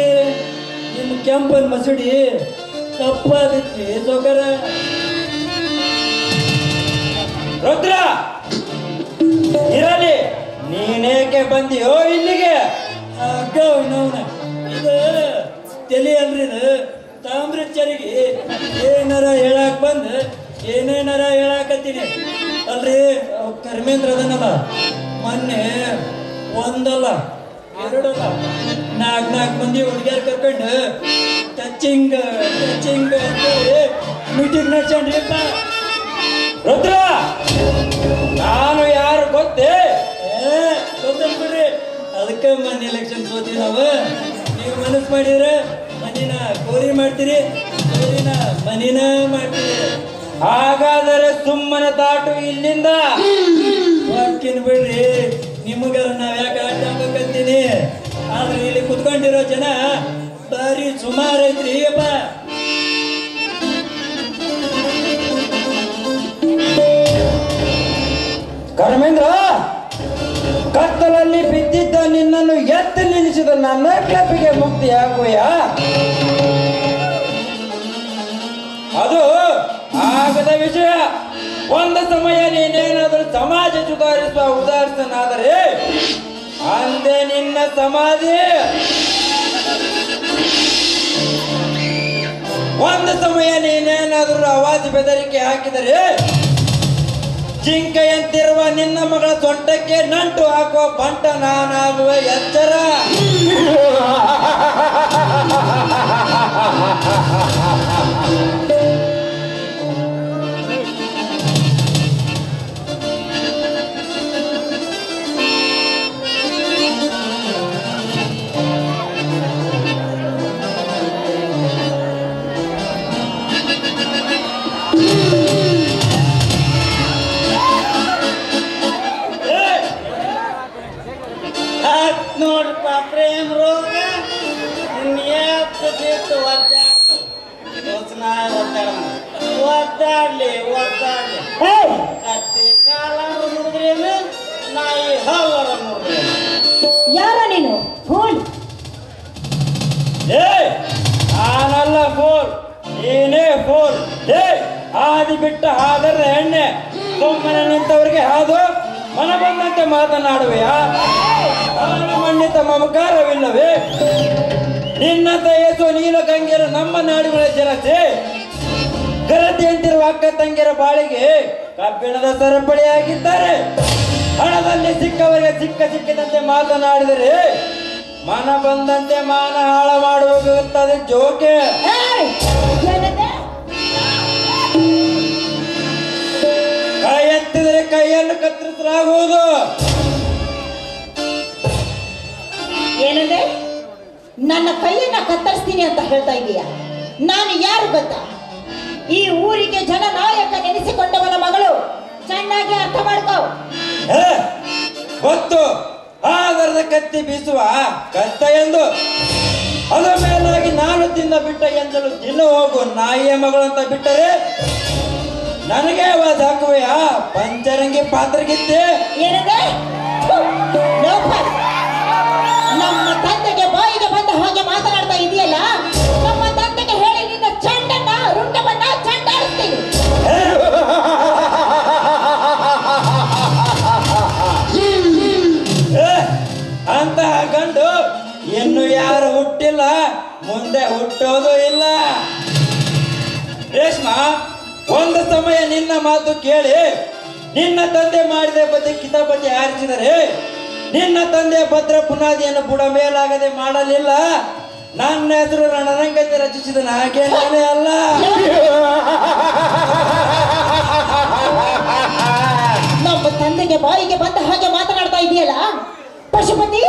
ನಿಮ್ಮ ಕೆಂಪನ ಮಸೂಡಿ ಕಪ್ಪಾದಿತ್ರಿ ಸೌಕರ. ರುದ್ರ, ಇರಲಿ, ನೀನೇಕೆ ಬಂದಿಯೋ ಇಲ್ಲಿಗೆ? ಗೌನವನ ಇದು ತಲೆ ಅಲ್ರಿ, ಇದು ತಾಮ್ರಚರಿಗೆ ಏನಾರ ಹೇಳಕ್ ಬಂದು ಏನೇನಾರ ಹೇಳಾಕತ್ತೀನಿ ಅಲ್ರಿ. ಕರ್ಮೇಂದ್ರ ಅದನ್ನಲ್ಲ, ಮೊನ್ನೆ ಒಂದಲ್ಲ ಎರಡಲ್ಲ 4 ಮಂದಿ ಹುಡುಗಿಯರ್ ಕರ್ಕೊಂಡು ಟಚಿಂಗ್ ಅಂತೇಳಿ ಮೀಟಿಂಗ್ ನಡ್ಸಣ್ರಿಪ್ಪ. ರುದ್ರ, ನಾನು ಯಾರು ಗೊತ್ತೇ? ಗೊತ್ತಲ್ ಬಿಡ್ರಿ, ಅದಕ್ಕೆ ಮೊನ್ನೆ ಎಲೆಕ್ಷನ್ ಸೋತೀವಿ ನಾವು. ನೀವು ಮನಸ್ಸು ಮಾಡಿದ್ರೆ ಮನಿನ ಕೋರಿ ಮಾಡ್ತೀರಿ, ಕೋರಿನ ಮನಿನ ಮಾಡ್ತೀರಿ. ಹಾಗಾದರೆ ಸುಮ್ಮನೆ ದಾಟು ಇಲ್ಲಿಂದ. ವಾಕ್ಯನ್ ಬಿಡ್ರಿ, ನಿಮಗಾರ ನಾವ್ ಯಾಕೆ ಆಟ ಹಾಕಂತೀನಿ. ಆದ್ರೆ ಇಲ್ಲಿ ಕುತ್ಕೊಂಡಿರೋ ಜನ ಬಾರಿ ಸುಮಾರು ಐತ್ರಿ ಅಪ್ಪ. ಕರ್ಮೇಂದ್ರ, ಕತ್ತಲ ಹೊಲದಲ್ಲಿ ಬಿದ್ದಿದ್ದ ನಿನ್ನನ್ನು ಎತ್ತು ನಿಲ್ಲಿಸಿದ ನನ್ನ ಕೆಪಿಗೆ ಮುಕ್ತಿಯಾಗುವೆಯ? ಅದು ಆಗದ ವಿಷಯ. ಒಂದು ಸಮಯ ನೀನೇನಾದರೂ ಸಮಾಜ ಸುಧಾರಿಸುವ ಉದಾಹರಣಾದರೆ ಅಂದೇ ನಿನ್ನ ಸಮಾಧಿ. ಒಂದು ಸಮಯ ನೀನೇನಾದರೂ ಆವಾಜ್ ಬೆದರಿಕೆ ಹಾಕಿದರೆ ಜಿಂಕೆಯಂತಿರುವ ನಿನ್ನ ಮಗಳ ಸೊಂಟಕ್ಕೆ ನಂಟು ಹಾಕುವ ಬಂಟ ನಾನಾಗುವ ಎಚ್ಚರ. ನೋಡ್ರಪ್ಪ ಪ್ರೇಮ್ ರೋಗ ನಿನ್ನೆತ್ತು ಬಿಟ್ಟು ಒದ್ದಾಡ್ಲಿ ಕತ್ತಿ ಕಾಲ ಮುರಿದ್ರೇನು ನಾಯಿ ಹಲ್ಲರ ಮುರಿದ್ರೇನು. ಯಾರ ನೀನು ಫೋನ್? ನಾನಲ್ಲ ಫೋನ್, ನೀನೇ ಫೋನ್. ಹಾದಿ ಬಿಟ್ಟ ಹಾದರ ಎಣ್ಣೆ ಸುಮ್ಮನೆ ನಿಂತವರಿಗೆ ಹಾದು ಮನ ಬಂದಂತೆ ಮಾತನಾಡುವೆಯಾ? ಮಣ್ಣಿತ ಮಮಕಾರವಿಲ್ಲವೇ? ನಿನ್ನಂತ ಏಸು ನೀಲ ಗಂಗೆರ ನಮ್ಮ ನಾಡುಗಳ ಜನತೆ ಗರತಿಯಂತಿರುವ ಅಕ್ಕ ತಂಗಿಯರ ಬಾಳಿಗೆ ಕಬ್ಬಿಣದ ಸರಪಳಿಯಾಗಿದ್ದಾರೆ. ಹಣದಲ್ಲಿ ಸಿಕ್ಕವರಿಗೆ ಸಿಕ್ಕಿದಂತೆ ಮಾತನಾಡಿದರೆ ಮನ ಬಂದಂತೆ ಮಾನ ಹಾಳ ಮಾಡುತ್ತದೆ ಜೋಕೆ. ಕೈ ಎತ್ತಿದರೆ ಕೈಯನ್ನು ಕತ್ತರಿಸಲಾಗುವುದು. ಏನಂದ್ರೆ ನನ್ನ ಕೈಯನ್ನ ಕತ್ತರಿಸ್ತೀನಿ ಅಂತ ಹೇಳ್ತಾ ಇದೀಯ? ನಾನು ಯಾರು ಗೊತ್ತಾ? ಈ ಊರಿಗೆ ಜನನಾಯಕ ನೆನೆಸಿಕೊಂಡವನ ಮಗಳು. ಚೆನ್ನಾಗಿ ಅರ್ಥ ಮಾಡ್ಕೋ. ಗೊತ್ತು, ಆದರದ ಕತ್ತಿ ಬೀಸುವ ಕಷ್ಟ ಎಂದು. ಅದರ ಮೇಲಾಗಿ ನಾನು ತಿಂದ ಬಿಟ್ಟ ಎಂದಲು ತಿನ್ನು ಹೋಗು ನಾಯಿಯ ಮಗಳು ಅಂತ ಬಿಟ್ಟರೆ ನನಗೆ ಆವಾಜ್ ಹಾಕುವೆಯಾ? ಪಂಚರಂಗಿ ಪಾತ್ರಗಿತ್ತೆ. ಏನಂದ್ರೆ ನಮ್ಮ ತಂದೆಗೆ ಬಾಯಿಗೆ ಬಂದ ಹಾಗೆ ಮಾತನಾಡ್ತಾ ಇದೆಯಲ್ಲ. ನಮ್ಮ ತಂದೆಗೆ ಹೇಳಿ ನಿನ್ನ ಚಂಡನ್ನ ರುಂಡವನ್ನ ಚಂಡಾಡಿಸ್ತೀನಿ. ಅಂತಹ ಗಂಡು ಇನ್ನು ಯಾರು ಹುಟ್ಟಿಲ್ಲ, ಮುಂದೆ ಹುಟ್ಟೋದು ಇಲ್ಲ. ರೇಷ್ಮಾ, ಒಂದು ಸಮಯ ನಿನ್ನ ಮಾತು ಕೇಳಿ ನಿನ್ನ ತಂದೆ ಮಾಡಿದ ಬಗ್ಗೆ ಕಿತಾಪತಿ ಹಾರಿಸಿದರೆ ನಿನ್ನ ತಂದೆ ಭದ್ರ ಬುನಾದಿಯನ್ನು ಬುಡ ಮೇಲಾಗದೆ ಮಾಡಲಿಲ್ಲ. ನನ್ನ ಹೆಸರು ರಣರಂಗತೆ ರಚಿಸಿದ ನಾಗೇಂದ್ರನೇ ಅಲ್ಲ. ನಮ್ಮ ತಂದೆಗೆ ಬಾಯಿಗೆ ಬಂದ ಹಾಗೆ ಮಾತನಾಡ್ತಾ ಇದೆಯಲ್ಲ. ಪಶುಪತಿ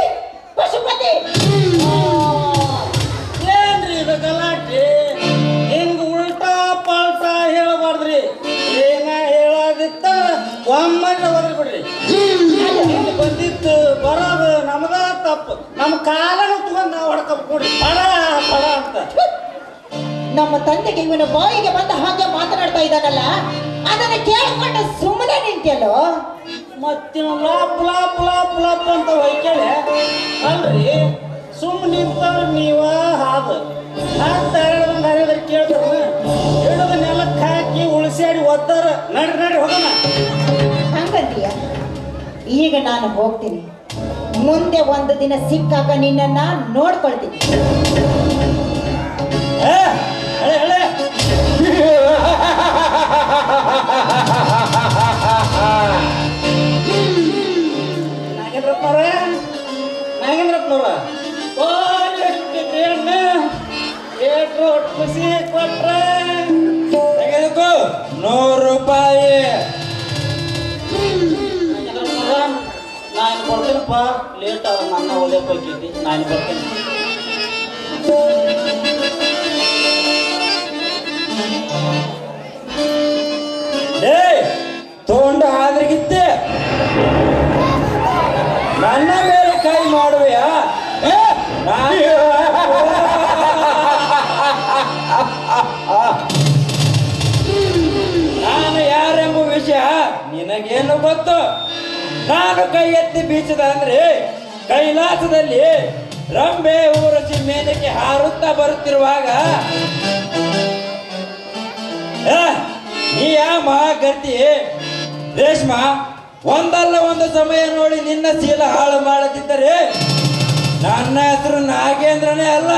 ಪಶುಪತಿ ಏನ್ರಿ ಇದು ಗಲಾಟೆ? ಹಿಂಗ ಉಲ್ಟಾ ಪಲ್ಟಾ ಹೇಳಬಾರ್ದ್ರಿ. ಏನ ಹೇಳೋದಿತ್ತ ಒಮ್ಮೆ ಹೋದ್ರಿ ಬಿಡ್ರಿ. ಇಲ್ಲಿ ಬಂದಿತ್ತು ಬರೋದು ನಮಗ ತಪ್ಪು. ನಮ್ಮ ಕಾಲನ್ನು ತಗೊಂಡು ನಾವು ಹೊಡ್ಕೊಂಡು ಕೊಡಿ ಪಡ ಪಡ ಅಂತ. ನಮ್ಮ ತಂದೆಗೆ ಇವನು ಬಾಯಿಗೆ ಬಂದ ಹಾಗೆ ಮಾತನಾಡ್ತಾ ಇದ್ದಾನಲ್ಲ, ಅದನ್ನು ಕೇಳಿಕೊಂಡು ಸುಮ್ಮನೆ ನಿಂತಿಯಲ್ಲೋ. ಮತ್ತಿನ ಲಾಪ್ ಲಾಪ್ ಲಾಪ್ ಲಾಪ್ ಅಂತ ಹೊಯ್ಕೇಳೆ ಅಲ್ರಿ. ಸುಮ್ಮನೆ ನಿಂತವ್ರು ನೀವ ಹಾದು ಅಂತ ಒಂದು ಹರಿದ್ರೆ ಕೇಳ್ತಾರ. ಹಿಡಿದು ನೆಲಕ್ಕೆ ಹಾಕಿ ಉಳಿಸ್ಯಾಡಿ ಒದ್ದಾರ. ನಡ್ರಿ ನಡ್ರಿ ಹೋಗೋಣ. ಹಂಗಂತೀಯ? ಈಗ ನಾನು ಹೋಗ್ತೀನಿ. ಮುಂದೆ ಒಂದು ದಿನ ಸಿಕ್ಕಾಗ ನಿನ್ನನ್ನ ನೋಡ್ಕೊಳ್ತೀನಿ. ಹಳೆ ಹಳೆ ನಾಗೇಂದ್ರಪ್ಪನವ್ರ ಎಷ್ಟು ಖುಷಿ ಕೊಟ್ರೆ ತೆಗೆದುಕೋ 100 ರೂಪಾಯಿ. ನಾನು ಕೊಡ್ತೀನಪ್ಪ. ಲೇಟ್ ಆಗ ನನ್ನ ಓದಕ್ಕೆ ಹೋಗಿದ್ದಿ. ನಾನು ಬರ್ತೀನಿ. ತಗೊಂಡು ಆದ್ರಿಗಿತ್ತೆ ನನ್ನ ಮೇಲೆ ಕೈ ಮಾಡುವೆಯಾ? ನಾನು ಯಾರೆಂಬ ವಿಷಯ ನಿನಗೇನು ಗೊತ್ತು? ನಾನು ಕೈ ಎತ್ತಿ ಎತ್ತಿ ಬೀಚದ ಅಂದ್ರೆ ಕೈಲಾಸದಲ್ಲಿ ರಂಬೆ ಊರಸಿ ಮೇನಕ್ಕೆ ಹಾರುತ್ತಾ ಬರುತ್ತಿರುವಾಗ ನೀ ಗರ್ತಿ ರೇಷ್ಮಾ ಒಂದಲ್ಲ ಒಂದು ಸಮಯ ನೋಡಿ ನಿನ್ನ ಶೀಲ ಹಾಳು ಮಾಡದಿದ್ದರೆ ನನ್ನ ಹೆಸರು ನಾಗೇಂದ್ರನೇ ಅಲ್ಲ.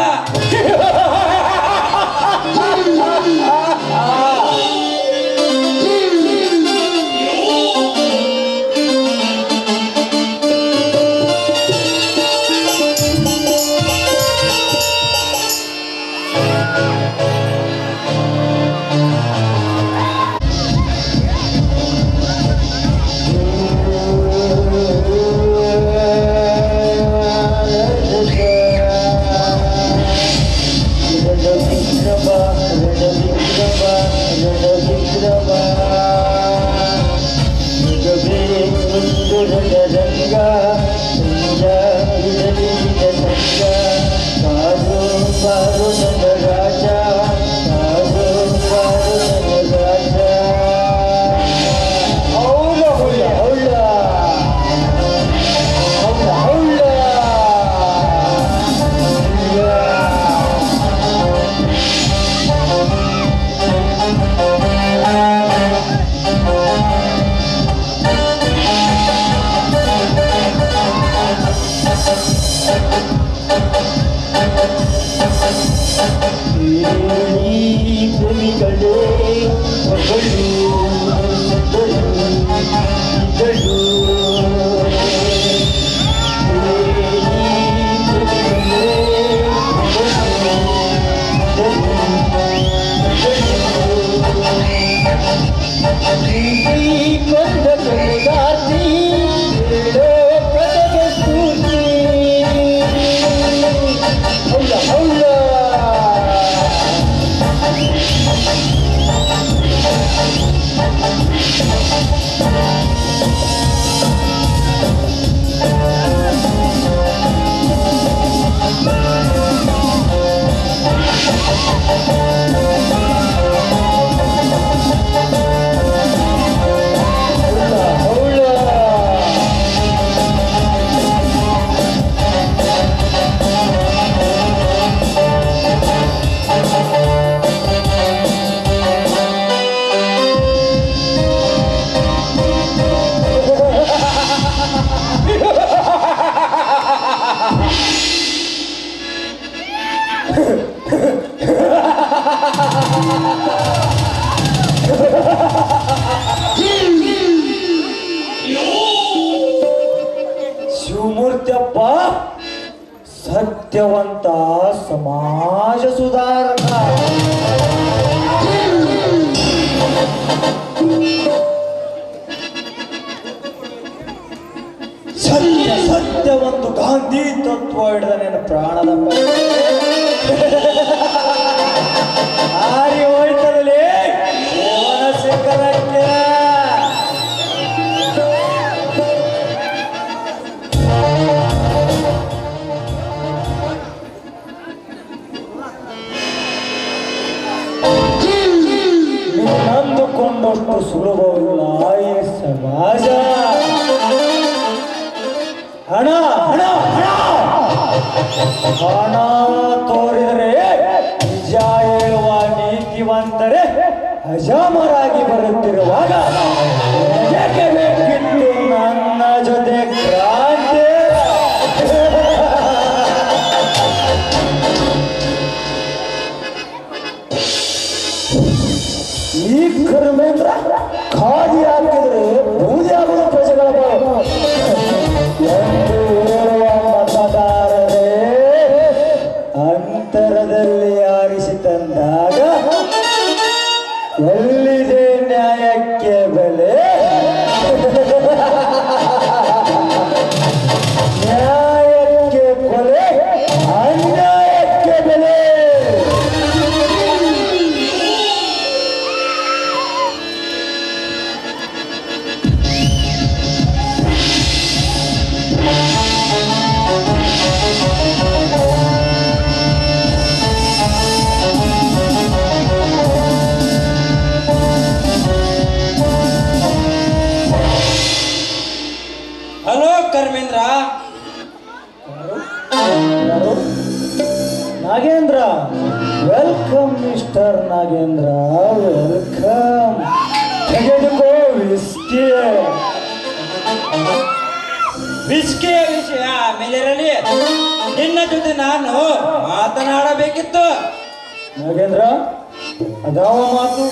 ಶಿವಮೂರ್ತಿಯಪ್ಪ ಸತ್ಯವಂತ ಸಮಾಜ ಸುಧಾರಕ. ಸತ್ಯ ಒಂದು ಗಾಂಧಿ ತತ್ವ ಹಿಡಿದ ನಿನ್ನ ಪ್ರಾಣದ ಹಾರಿ ಹೋಯ್ತದಲ್ಲಿ ಶಿಖರಕ್ಕೆ. ನಂದುಕೊಂಡಷ್ಟು ಸುಲಭವಿಲ್ಲ ಈ ಸಮಾಜ. ಹಣ ಹಣ ಹಣ ಹಣ ತೋರಿದರೆ ನಿಜ ಹೇಳುವ ನೀತಿವಂತರೇ ಅಜಾಮರಾಗಿ ಬರುತ್ತಿರುವಾಗ ಏಕೆ ಬೇಕಿತ್ತು ನನ್ನ ಜೊತೆ ಕ್ರಾಂತಿ? ಈ ಕರ್ಮೇಂದ್ರ ಖಾದಿ ಹಾಕಿದ್ರೆ ಬೂದಿ ಆಗುವ ಪ್ರಜೆಗಳ ಮತದಾರರೇ ಅಂತರದಲ್ಲಿ ಆರಿಸಿ ತಂದಾಗ ಎಲ್ಲಿದೆ ನ್ಯಾಯಕ್ಕೆ ಬೆಲೆ? ನ್ಯಾಯಕ್ಕೆ ಕೊಲೆ, ಅನ್ಯಾಯಕ್ಕೆ ಬೆಲೆ. Welcome mister Nagendra, welcome. ತೆಗೆದುಕೋ ವಿಸ್ಕಿ. ವಿಸ್ಕಿಯ ವಿಷಯ ಆಮೇಲಿರಲಿ, ನಿನ್ನ ಜೊತೆ ನಾನು ಮಾತನಾಡಬೇಕಿತ್ತು. ನಾಗೇಂದ್ರ, ಅದಾವ ಮಾತು?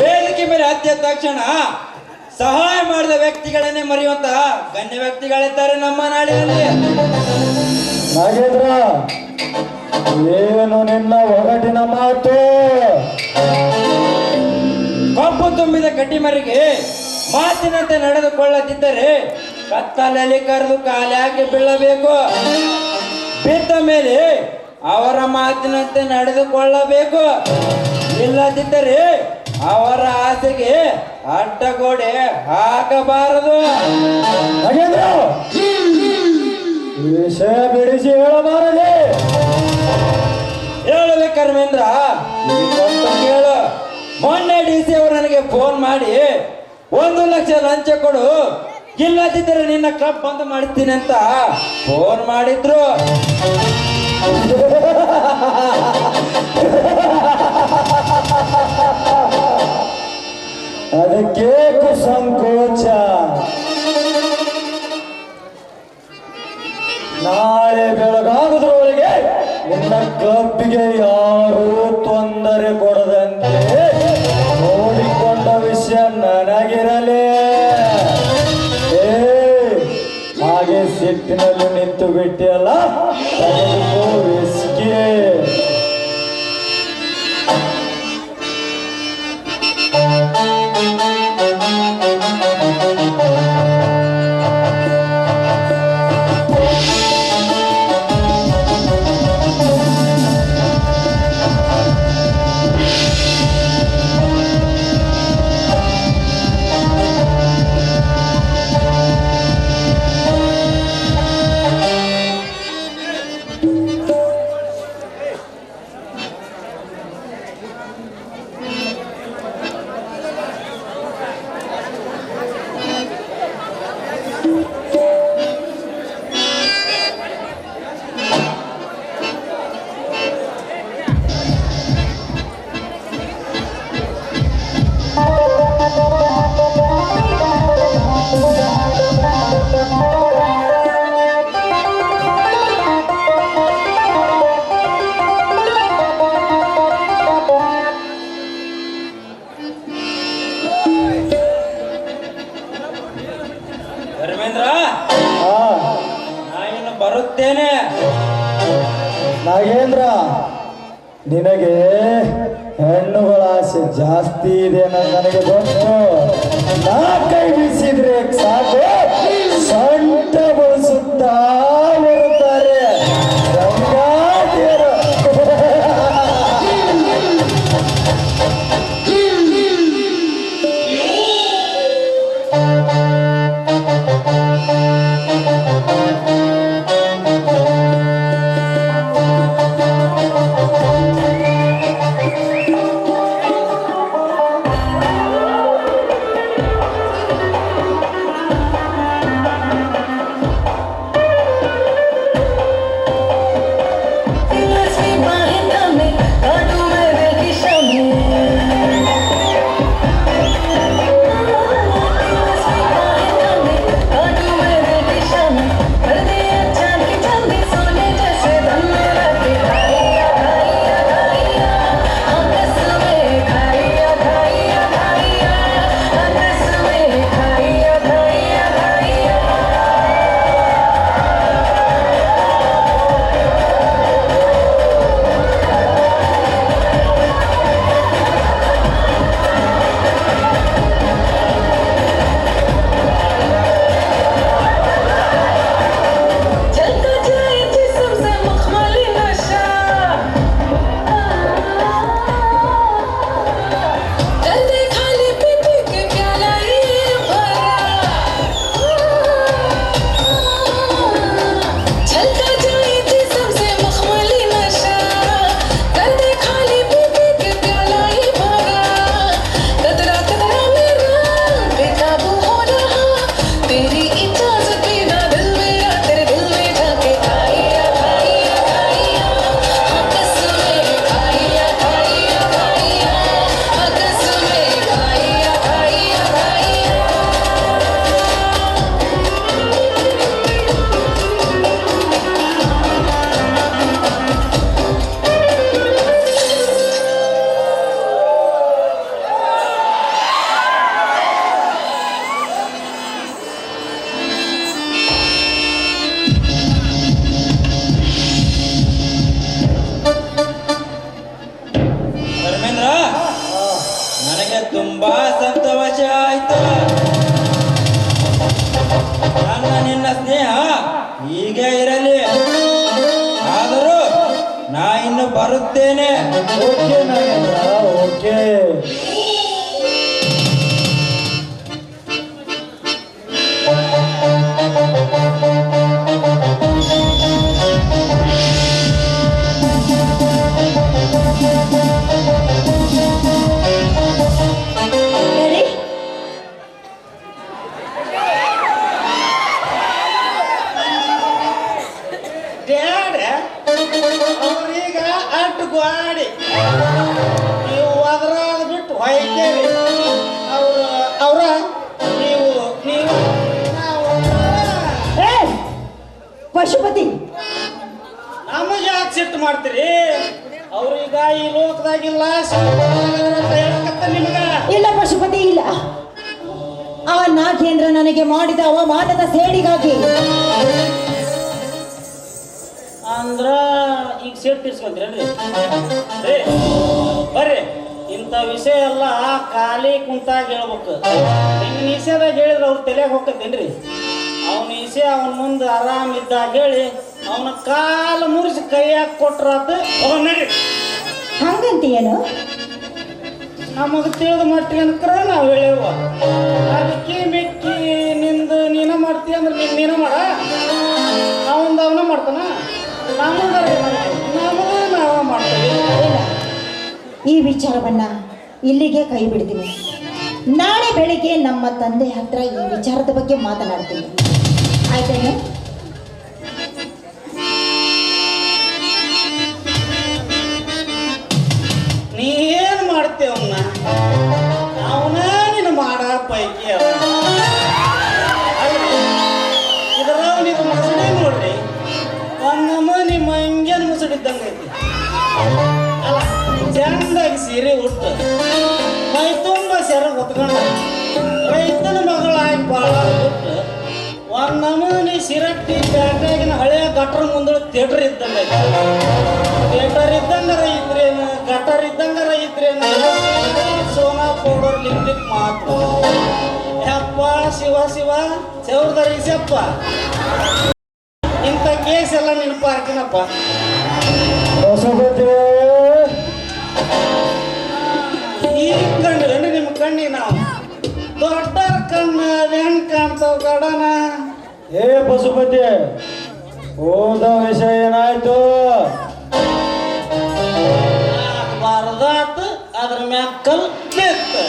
ವೇದಿಕೆ ಮೇಲೆ ಹತ್ತಿದ ತಕ್ಷಣ ಸಹಾಯ ಮಾಡಿದ ವ್ಯಕ್ತಿಗಳನ್ನೇ ಮರೆಯುವಂತಹ ಗಣ್ಯ ವ್ಯಕ್ತಿಗಳಿದ್ದಾರೆ ನಮ್ಮ ನಾಡಿನಲ್ಲಿ. ನಾಗೇಂದ್ರ, ಏನು ನಿನ್ನ ಒಗಟಿನ ಮಾತು? ಕಬ್ಬು ತುಂಬಿದ ಕಟ್ಟಿಮರಿಗೆ ಮಾತಿನಂತೆ ನಡೆದುಕೊಳ್ಳದಿದ್ದರೆ ಕತ್ತಲಲ್ಲಿ ಕರೆದು ಕಾಲಿ ಹಾಕಿ ಬೀಳಬೇಕು. ಬಿದ್ದ ಮೇಲೆ ಅವರ ಮಾತಿನಂತೆ ನಡೆದುಕೊಳ್ಳಬೇಕು. ಇಲ್ಲದಿದ್ದರೆ ಅವರ ಆಸೆಗೆ ಅಡ್ಡಗೋಡೆ ಹಾಕಬಾರದು. ನಾಗೇಂದ್ರ, ವಿಷಯ ಬಿಡಿಸಿ ಹೇಳಬಾರದೆ. ಹೇಳಲಿ ಕರ್ಮೇಂದ್ರ, ಕೇಳು. ಮೊನ್ನೆ DC ಅವರು ನನಗೆ ಫೋನ್ ಮಾಡಿ 1 ಲಕ್ಷ ಲಂಚ ಕೊಡು, ಇಲ್ಲದಿದ್ದರೆ ನಿನ್ನ ಕ್ಲಬ್ ಬಂದ್ ಮಾಡ್ತೀನಿ ಅಂತ ಫೋನ್ ಮಾಡಿದ್ರು. ಅದಕ್ಕೆ ಸಂಕೋಚ. ನಾಳೆ ಬೆಳಗಾಗುದ್ರೊಳಗೆ ನಿನ್ನ ಕ್ಲಬ್ಗೆ ಯಾರೂ ತೊಂದರೆ ಕೊಡದಂತೆ ನೋಡಿಕೊಂಡ ವಿಷಯ ನನಗಿರಲೇ. ಹಾಗೆ ಸಿಟ್ಟಿನಲ್ಲಿ ನಿಂತು ಬಿಟ್ಟಿಯಲ್ಲ, ತೆಗೆದುಕೋ ವಿಸ್ಕಿ. ಧರ್ಮೇಂದ್ರ, ಆ, ನಾನು ಬರುತ್ತೇನೆ. ನಾಗೇಂದ್ರ, ನಿನಗೆ ಹೆಣ್ಣುಗಳ ಆಸೆ ಜಾಸ್ತಿ ಇದೆ ನನಗೆ ಗೊತ್ತು. ನಾ ಕೈ ಬೀಸಿದ್ರೆ ಸಾಕು, ಸೊಂಟ ಬಳಸುತ್ತಾ ಬರುತ್ತಾರೆ ರಂಗಾಟಿಯರು. ತುಂಬಾ ಸಂತೋಷ ಆಯ್ತು. ನನ್ನ ನಿನ್ನ ಸ್ನೇಹ ಹೀಗೆ ಇರಲಿ. ಆದರೂ ನಾ ಇನ್ನು ಬರುತ್ತೇನೆ. Okay Nagendra, okay. ಹೇಳಿ. ಅವ್ರೀಗ ಅಡ್ಡು ಗಾಡಿ ನೀವು ಅದ್ರಾಗ ಬಿಟ್ಟು ಹೊಯ್ತೇರಿ ಅವ್ರ ನೀವು ನೀವು ಏ, ಪಶುಪತಿ, ನಮಗೆ ಯಾಕೆ ಸಿಟ್ಟು ಮಾಡ್ತೀರಿ? ಅವ್ರೀಗ ಈ ಲೋಕದಾಗಿಲ್ಲ ನಿಮಗ. ಇಲ್ಲ ಪಶುಪತಿ ಇಲ್ಲ. ಆ ನಾಗೇಂದ್ರ ನನಗೆ ಮಾಡಿದ ಅವಮಾನದ ಸೇಡಿಗಾಗಿ ಅಂದ್ರ ಈಗ ಸೇಟ್ ತೀರ್ಸ್ಕೊಂತೀರೇನ್ರಿ? ರೀ ಬರ್ರಿ, ಇಂಥ ವಿಷಯ ಎಲ್ಲ ಖಾಲಿ ಕುಂತಾಗ ಹೇಳ್ಬೇಕು. ಹಿಂಗೆ ನಿಷೇಧಾಗ ಹೇಳಿದ್ರೆ ಅವ್ರ ತಲೆಯಾಗ ಹೋಗ್ತೇನ್ರಿ. ಅವನ ವಿಷಯ ಅವನ ಮುಂದೆ ಆರಾಮ್ ಇದ್ದಾಗ ಹೇಳಿ ಅವನ ಕಾಲು ಮುರಿಸಿ ಕೈಯಾಗ ಕೊಟ್ರಾತು. ಅವನ್ ನಡಿ ಹಂಗಂತೀಯೇನು? ನಮಗೆ ತಿಳಿದ ಮಟ್ಟಿಗೆ ಅನ್ಕರ ನಾವು ಹೇಳೇವ. ಅದಕ್ಕೆ ಮಿಕ್ಕಿ ನಿಂದು ನೀನ ಮಾಡ್ತೀಯ ಅಂದ್ರೆ ನೀನ ಮಾಡ, ಅವಂದು ಅವನ ಮಾಡ್ತಾನ, ನಮಗ ನಾವ ಮಾಡ್ತೀವಿ. ಇಲ್ಲ, ಈ ವಿಚಾರವನ್ನ ಇಲ್ಲಿಗೆ ಕೈ ಬಿಡ್ತೀನಿ. ನಾಳೆ ಬೆಳಿಗ್ಗೆ ನಮ್ಮ ತಂದೆ ಹತ್ರ ಈ ವಿಚಾರದ ಬಗ್ಗೆ ಮಾತನಾಡ್ತೀನಿ. ಆಯ್ತೇನು? ನೀ ಏನು ಮಾಡ್ತೇವ ಅವನ ನೀನು ಮಾಡ ಪೈಕಿ ಅವ. ಇದರ ನೀವು ಮುಸುಡಿ ನೋಡ್ರಿ, ಒಂದಮ್ಮ ನಿಮ್ಮ ಹಂಗೇನು ಮುಸುಡಿದ್ದಂಗೆ ಐತಿ. ಅಲ್ಲ, ಚಂದಾಗಿ ಸೀರೆ ಉಟ್ಟು ಮೈ ತುಂಬ ಸೆರಗು ಹೊತ್ಕೊಂಡು ರೈತನ ಮಗಳಾಗಿ ಬಾಳ ಬಿಟ್ಟು ಒಂದಮ್ಮನಿ ಸಿರಟ್ಟಿ ಪ್ಯಾಟ್ಯಾಗಿನ ಹಳೆಯ ಗಟ್ರ ಮುಂದೆ ಥಿಯೇಟರ್ ಇದ್ದಂಗೆ ಐತಿ. ಥಿಯೇಟರ್ ಇದ್ದಂಗಾರ ಇದ್ರೇನು, ಗಟರ್ ಇದ್ದಂಗಾರ ಇದ್ರೇನು, ಸೋನಾ ಪೌಡರ್ ಲಿಪ್ಟಿಕ್ ಮಾತು. ಯಪ್ಪ ಶಿವ ಶಿವ ಚೌರ್ಧರಿಸಪ್ಪ, ಇಂಥ ಕೇಸ್ ಎಲ್ಲ ನೆನಪು ಹಾಕಿನಪ್ಪ. ಹೊಸಬತ್ತೆ ಈ ಕಣ್ಣು ನಿಮ್ಮ ಕಣ್ಣಿಗೆ ನಾವು ದೊಡ್ಡರ ಕಣ್ಣು ಹೆಣ್ಣು ಕಾಣ್ತಾವ ಕಡನ. ಏ ಪಶುಪತಿ, ಹೋದ ವಿಷಯ ಏನಾಯ್ತು? ಬಾರದಾತು, ಅದ್ರ ಮ್ಯಾಗ ಕಲ್ ಬಿತ್ತು.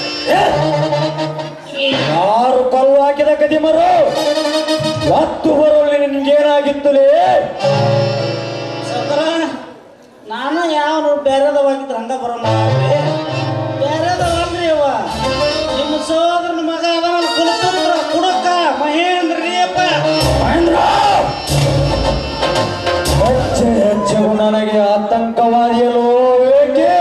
ಯಾರು ಕಲ್ಲು ಹಾಕಿದ ಕದಿಮರು? ಒತ್ತು ಬರೋಳಿ ನಿನ್ಗೇನಾಗಿತ್ತಲೇ? ಸದ್ರ ನಾನು ಯಾವ ಬೇರೆದವಾಗಿದ್ರೆ ಹಂಗ ಬರೋಣ. ಬೇರೆದವಲ್ರಿ ಅವ ನಿಮ್ಮ ಸೋದರನ ಮಗ ಅದನ್ನ ಕುಲಪುತ್ರ ಕುಡಕ ಮಹೇಂದ್ರ ರೀಪ್ಪ. ಮಹೇಂದ್ರ, ಹೆಜ್ಜೆ ಹೆಜ್ಜೆಗೂ ನನಗೆ ಆತಂಕವಾದಿಯಲ್ಲೋ ಏಕೆ?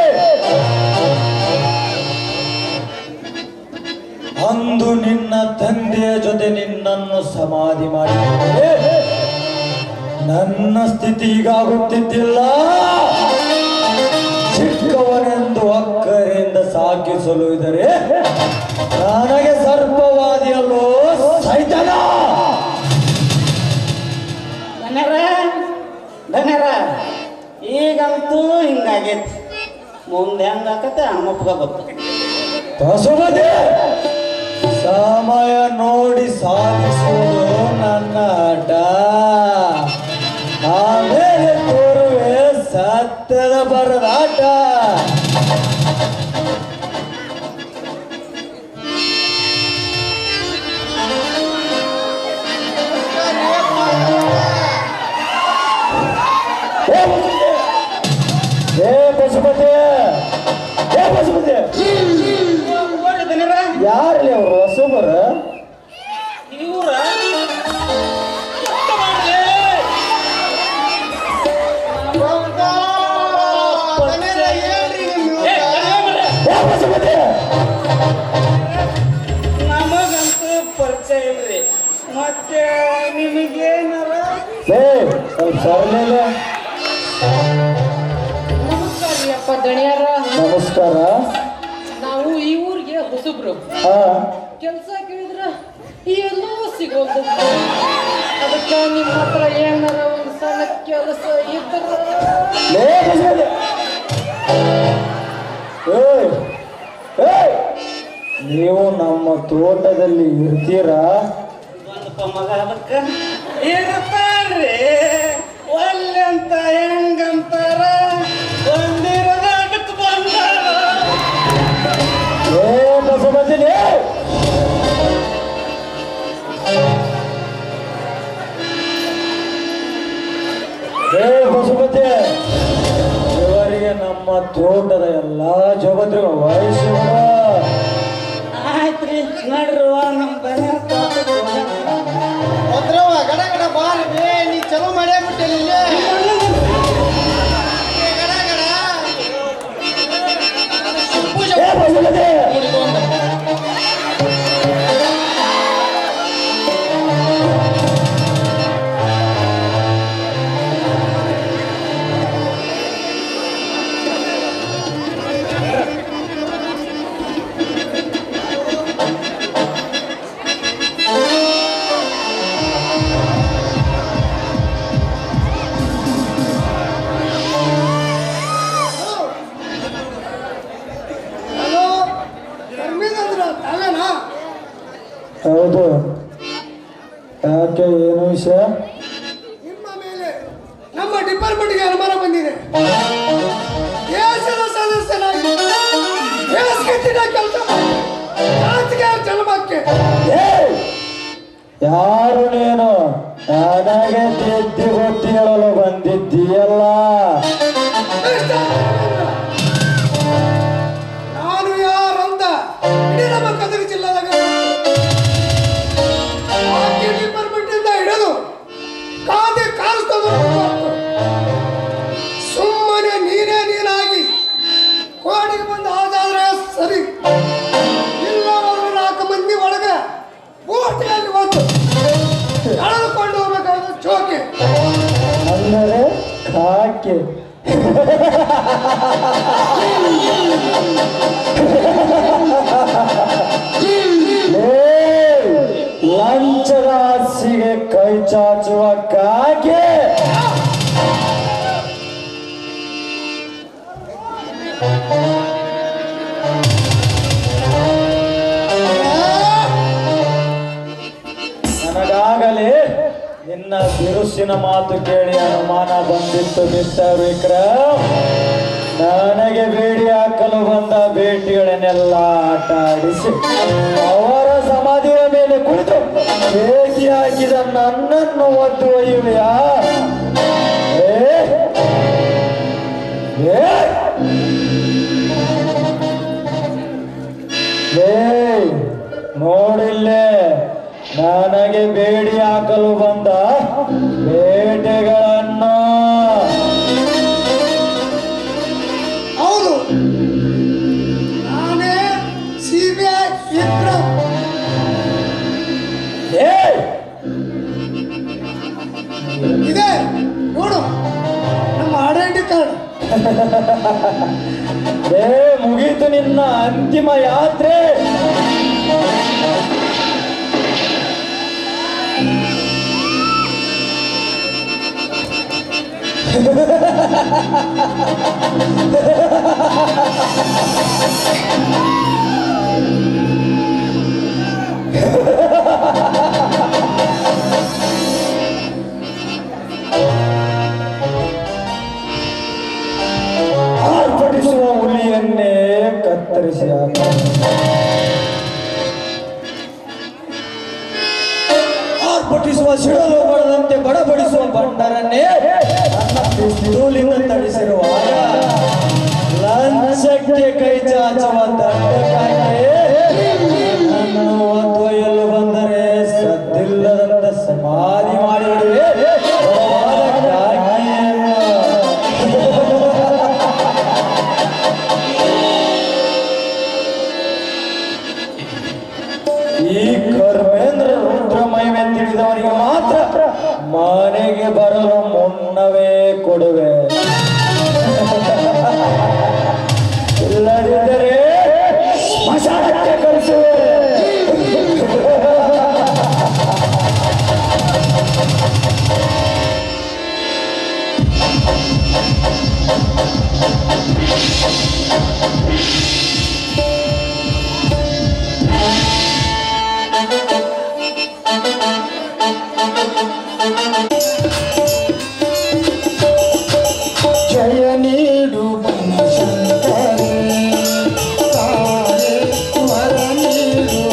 ಅಂದು ನಿನ್ನ ತಂದೆಯ ಜೊತೆ ನಿನ್ನನ್ನು ಸಮಾಧಿ ಮಾಡಿದರೆ ನನ್ನ ಸ್ಥಿತಿ ಹೀಗಾಗುತ್ತಿದ್ದಿಲ್ಲ. ಚಿಕ್ಕವನೆಂದು ಅಕ್ಕರಿಂದ ಸಾಕಿಸಲು ಇದ್ದರೆ ನನಗೆ ಸರ್ಪವಾದಿಯಲ್ಲೋ ಸೈತನ. ಧನ್ಯರ ಈಗಂತೂ ಹಿಂಗಾಗೈತಿ, ಮುಂದೆ ಹೆಂಗಾಕತ್ತೆ ಹನುಮಪ್ಪಗ ಗೊತ್ತು. ಪಶುಪತಿ, ಸಮಯ ನೋಡಿ ಸಾಧಿಸುವುದು ನನ್ನ ಆಟ. ಆಮೇಲೆ ತೋರುವೆ ಸತ್ಯದ ಬರದಾಟ. ಏ ಪಶುಪತಿ, ಏ ಪಶುಪತಿ, ಯಾರಲ್ಲಿ ಅವರು ಹೊಸಬರ? ಇವ್ರ ನಮಗಂತೂ ಪರಿಚಯ ಇಲ್ರಿ, ಮತ್ತೆ ನಿಮಗೇನಾರ? ಸ್ವಲ್ಪ ಸರಲಿಲ್ಲ. ನಮಸ್ಕಾರ ರೀ ಅಪ್ಪ ದಣಿಯಾರ. ನಮಸ್ಕಾರ. ನಾವು ಈ ಊರಿಗೆ ಹುಡುಗರು ಹಾ ಕೆಲಸ ಕೇಳಿದ್ರ ಎಲ್ಲೂ ಸಿಗೋದು. ಅದಕ್ಕ ನಿಮ್ಮ ಹತ್ರ ಏನಾರ ಒಂದು ಸಣ್ಣ ಕೆಲಸ ಇದ್ರ ಲೇ ಬಸವರಾಜ. ಏಯ್, ಏಯ್, ನೀವು ನಮ್ಮ ತೋಟದಲ್ಲಿ ಇರ್ತೀರಾ? ಒಂದಪ್ಪ ಮಗ ಅದಕ್ಕ ಇರ್ತಾರ್ರಿ. ಒಲ್ಲೆ ಅಂತ ಹೆಂಗಂತಾರ, ಒಂದಿರದ ಅದಕ್ಕೆ ಬಂದಾರ. ಏ ಬಸವರಾಜನೇ, ಏ ಬಸವತೆ, ಇವರಿಗೆ ನಮ್ಮ ತೋಟದ ಎಲ್ಲಾ ಜಗದ್ರಿಗೆ ವಹಿಸುವ. ಆಯ್ತ್ರಿ ನಡ್ರುವ ನಮ್ಮ ದನ ಭದ್ರವ್ವ ಗಡ ಗಡ ಬಾಲ್ ಬೇ ನೀ ಚಲೋ ಮಾಡೇ ಬಿಟ್ಟಿಲ್ಲ ಇಲ್ಲೇ. ಗಡ ಗಡ ಏ ಬಸವತೆ, ಹಲೋ ಧರ್ಮೇಂದ್ರ ತಾವೇನಾ? ಹೌದು. ಯಾಕೆ, ಏನು ವಿಷಯ? ನಿಮ್ಮ ಮೇಲೆ ನಮ್ಮ ಡಿಪಾರ್ಟ್ಮೆಂಟ್ಗೆ ಅನುಮಾನ ಬಂದಿದೆ. ದೇಶದ ಸದಸ್ಯನಾಗಿ ದೇಶಕ್ಕಿಂತ ಕೆಲಸ ರಾಜಕೀಯ ಜನ್ಮಕ್ಕೆ ಏಯ್! ಯಾರು ನೀನು? ನನಗೆ ತಿದ್ದಿ ಗೊತ್ತಿ ಹೇಳಲು ಬಂದಿದ್ದೀಯಲ್ಲ. ನಾನು ಯಾರಂತ ಇಡೀ ನಮ್ಮ ಗದಗ ಜಿಲ್ಲಾದಾಗ ಡಿಪಾರ್ಟ್ಮೆಂಟ್ ಇಂದ ಹಿಡಿದು ಕಾದೆ ಕಾರಿಸ್ತದ. ಸುಮ್ಮನೆ ನೀನಾಗಿ ಕೋಡಿಗೆ ಬಂದು ಹಾಜಾದ್ರೆ ಸರಿ. ಇಲ್ಲ ಅವರು 4 ಮಂದಿ ಒಳಗೆ ಬೋಟಿನಲ್ಲಿ ಬಂದು ಎಳೆದುಕೊಂಡು ಹೋಗ್ಬೇಕಾದ ಚೋಕೆ. ಅಂದರೆ ಕಾಕೆ. ಏಯ್! ಲಂಚದ ಆಸೆಗೆ ಕೈ ಚಾಚುವ ಕಾಗೆ. ನನಗಾಗಲೇ ನಿನ್ನ ಬಿರುಸಿನ ಮಾತು ಕೇಳಿ ಅನುಮಾನ ಬಂದಿತ್ತು ಮಿಸ್ಟರ್ ವಿಕ್ರಮ್. ನನಗೆ ಬೇಡಿ ಹಾಕಲು ಬಂದ ಬೇಟಿಗಳನ್ನೆಲ್ಲ ಆಟ ಆಡಿಸಿ ಅವರ ಸಮಾಧಿಯ ಮೇಲೆ ಕುಳಿತು ಬೇಟಿ ಹಾಕಿದ ನನ್ನನ್ನು ಒದ್ದು ಒಯ್ಯುವೆಯಾ? ನೋಡಿಲ್ಲೇ, ನನಗೆ ಬೇಡಿ ಹಾಕಲು ಬಂದ ಬೇಟೆಗಳನ್ನು. ಹೌದು, ನಾನೇ CBI ವಿಕ್ರಮ್. ಇದೆ ನೋಡು ನಮ್ಮ ಐಡೆಂಟಿ ಕಾರ್ಡ್. ಮುಗೀತು ನಿನ್ನ ಅಂತಿಮ ಯಾತ್ರೆ. ಆರ್ಭಟಿಸುವ ಹುಲಿಯನ್ನೇ ಕತ್ತರಿಸಿ ಆರ್ಭಟಿಸುವ ಸಿಡಲು ಬಡದಂತೆ ಬಡಬಡಿಸುವ ಬಂಡರನ್ನೇ ನನ್ನ ಪಿಸ್ತೂಲಿಂದ ತಡಿಸಿರುವಾಗ ಲಂಚಕ್ಕೆ ಕೈ ಚಾಚುವ ದಂಡಕಾಗೆ ನನ್ನನ್ನು ಒದ್ದೊಯ್ಯಲು ಬಂದರೆ ಸದ್ದಿಲ್ಲದಂತ ಸಮಾಧಿ ಮಾಡಿಬಿಡುವೆ. ಈ ಕರ್ಮೇಂದ್ರ ರುದ್ರ ಮಹಿಮೆ ತಿಳಿದವನಿಗೆ ಮಾತ್ರ ಮನೆಗೆ ಬರಲು ಮುನ್ನವೇ ಕೊಡುವೆ. ಜಯ ನೀಡು ಬನಶಂಕರಿ ತಾಯಿ ವರ ನೀಡು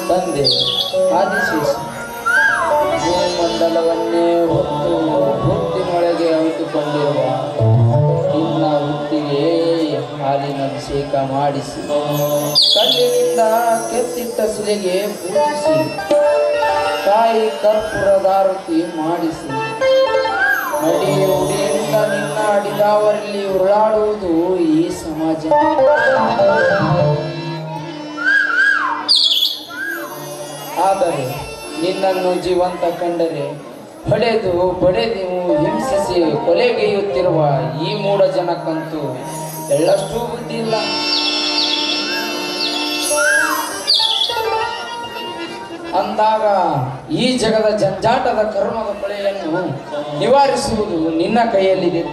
ತಂದೆ ಆದಿಶೇಷ ಭೂಮಂಡಲವನ್ನೇ ಹೊತ್ತು ಹುಟ್ಟಿನೊಳಗೆ ಅವಿತುಕೊಂಡಿರುವ ನಿನ್ನ ಹುಟ್ಟಿಗೆ ಹಾಲಿನ ಅಭಿಷೇಕ ಮಾಡಿಸಿ ಕಲ್ಲಿನಿಂದ ಕೆತ್ತಿಟ್ಟ ಶಿಲೆಗೆ ಪೂಜಿಸಿ ತಾಯಿ ಕರ್ಪೂರದಾರತಿ ಮಾಡಿಸಿ ನಡಿ ಉಡಿಯಿಂದ ನಿನ್ನ ಅಡಿದಾವರಲ್ಲಿ ಉರುಳಾಡುವುದು ಈ ಸಮಾಜ. ಆದರೆ ನಿನ್ನನ್ನು ಜೀವಂತ ಕಂಡರೆ ಹೊಡೆದು ಬಡೆದು ಹಿಂಸಿಸಿ ಕೊಲೆಗೈಯುತ್ತಿರುವ ಈ ಮೂಢ ಜನಕ್ಕಂತೂ ಎಳ್ಳಷ್ಟೂ ಬುದ್ಧಿ ಇಲ್ಲ. ಅಂದಾಗ ಈ ಜಗದ ಜಂಜಾಟದ ಕರ್ಮದ ಕೊಳೆಯನ್ನು ನಿವಾರಿಸುವುದು ನಿನ್ನ ಕೈಯಲ್ಲಿದೆ.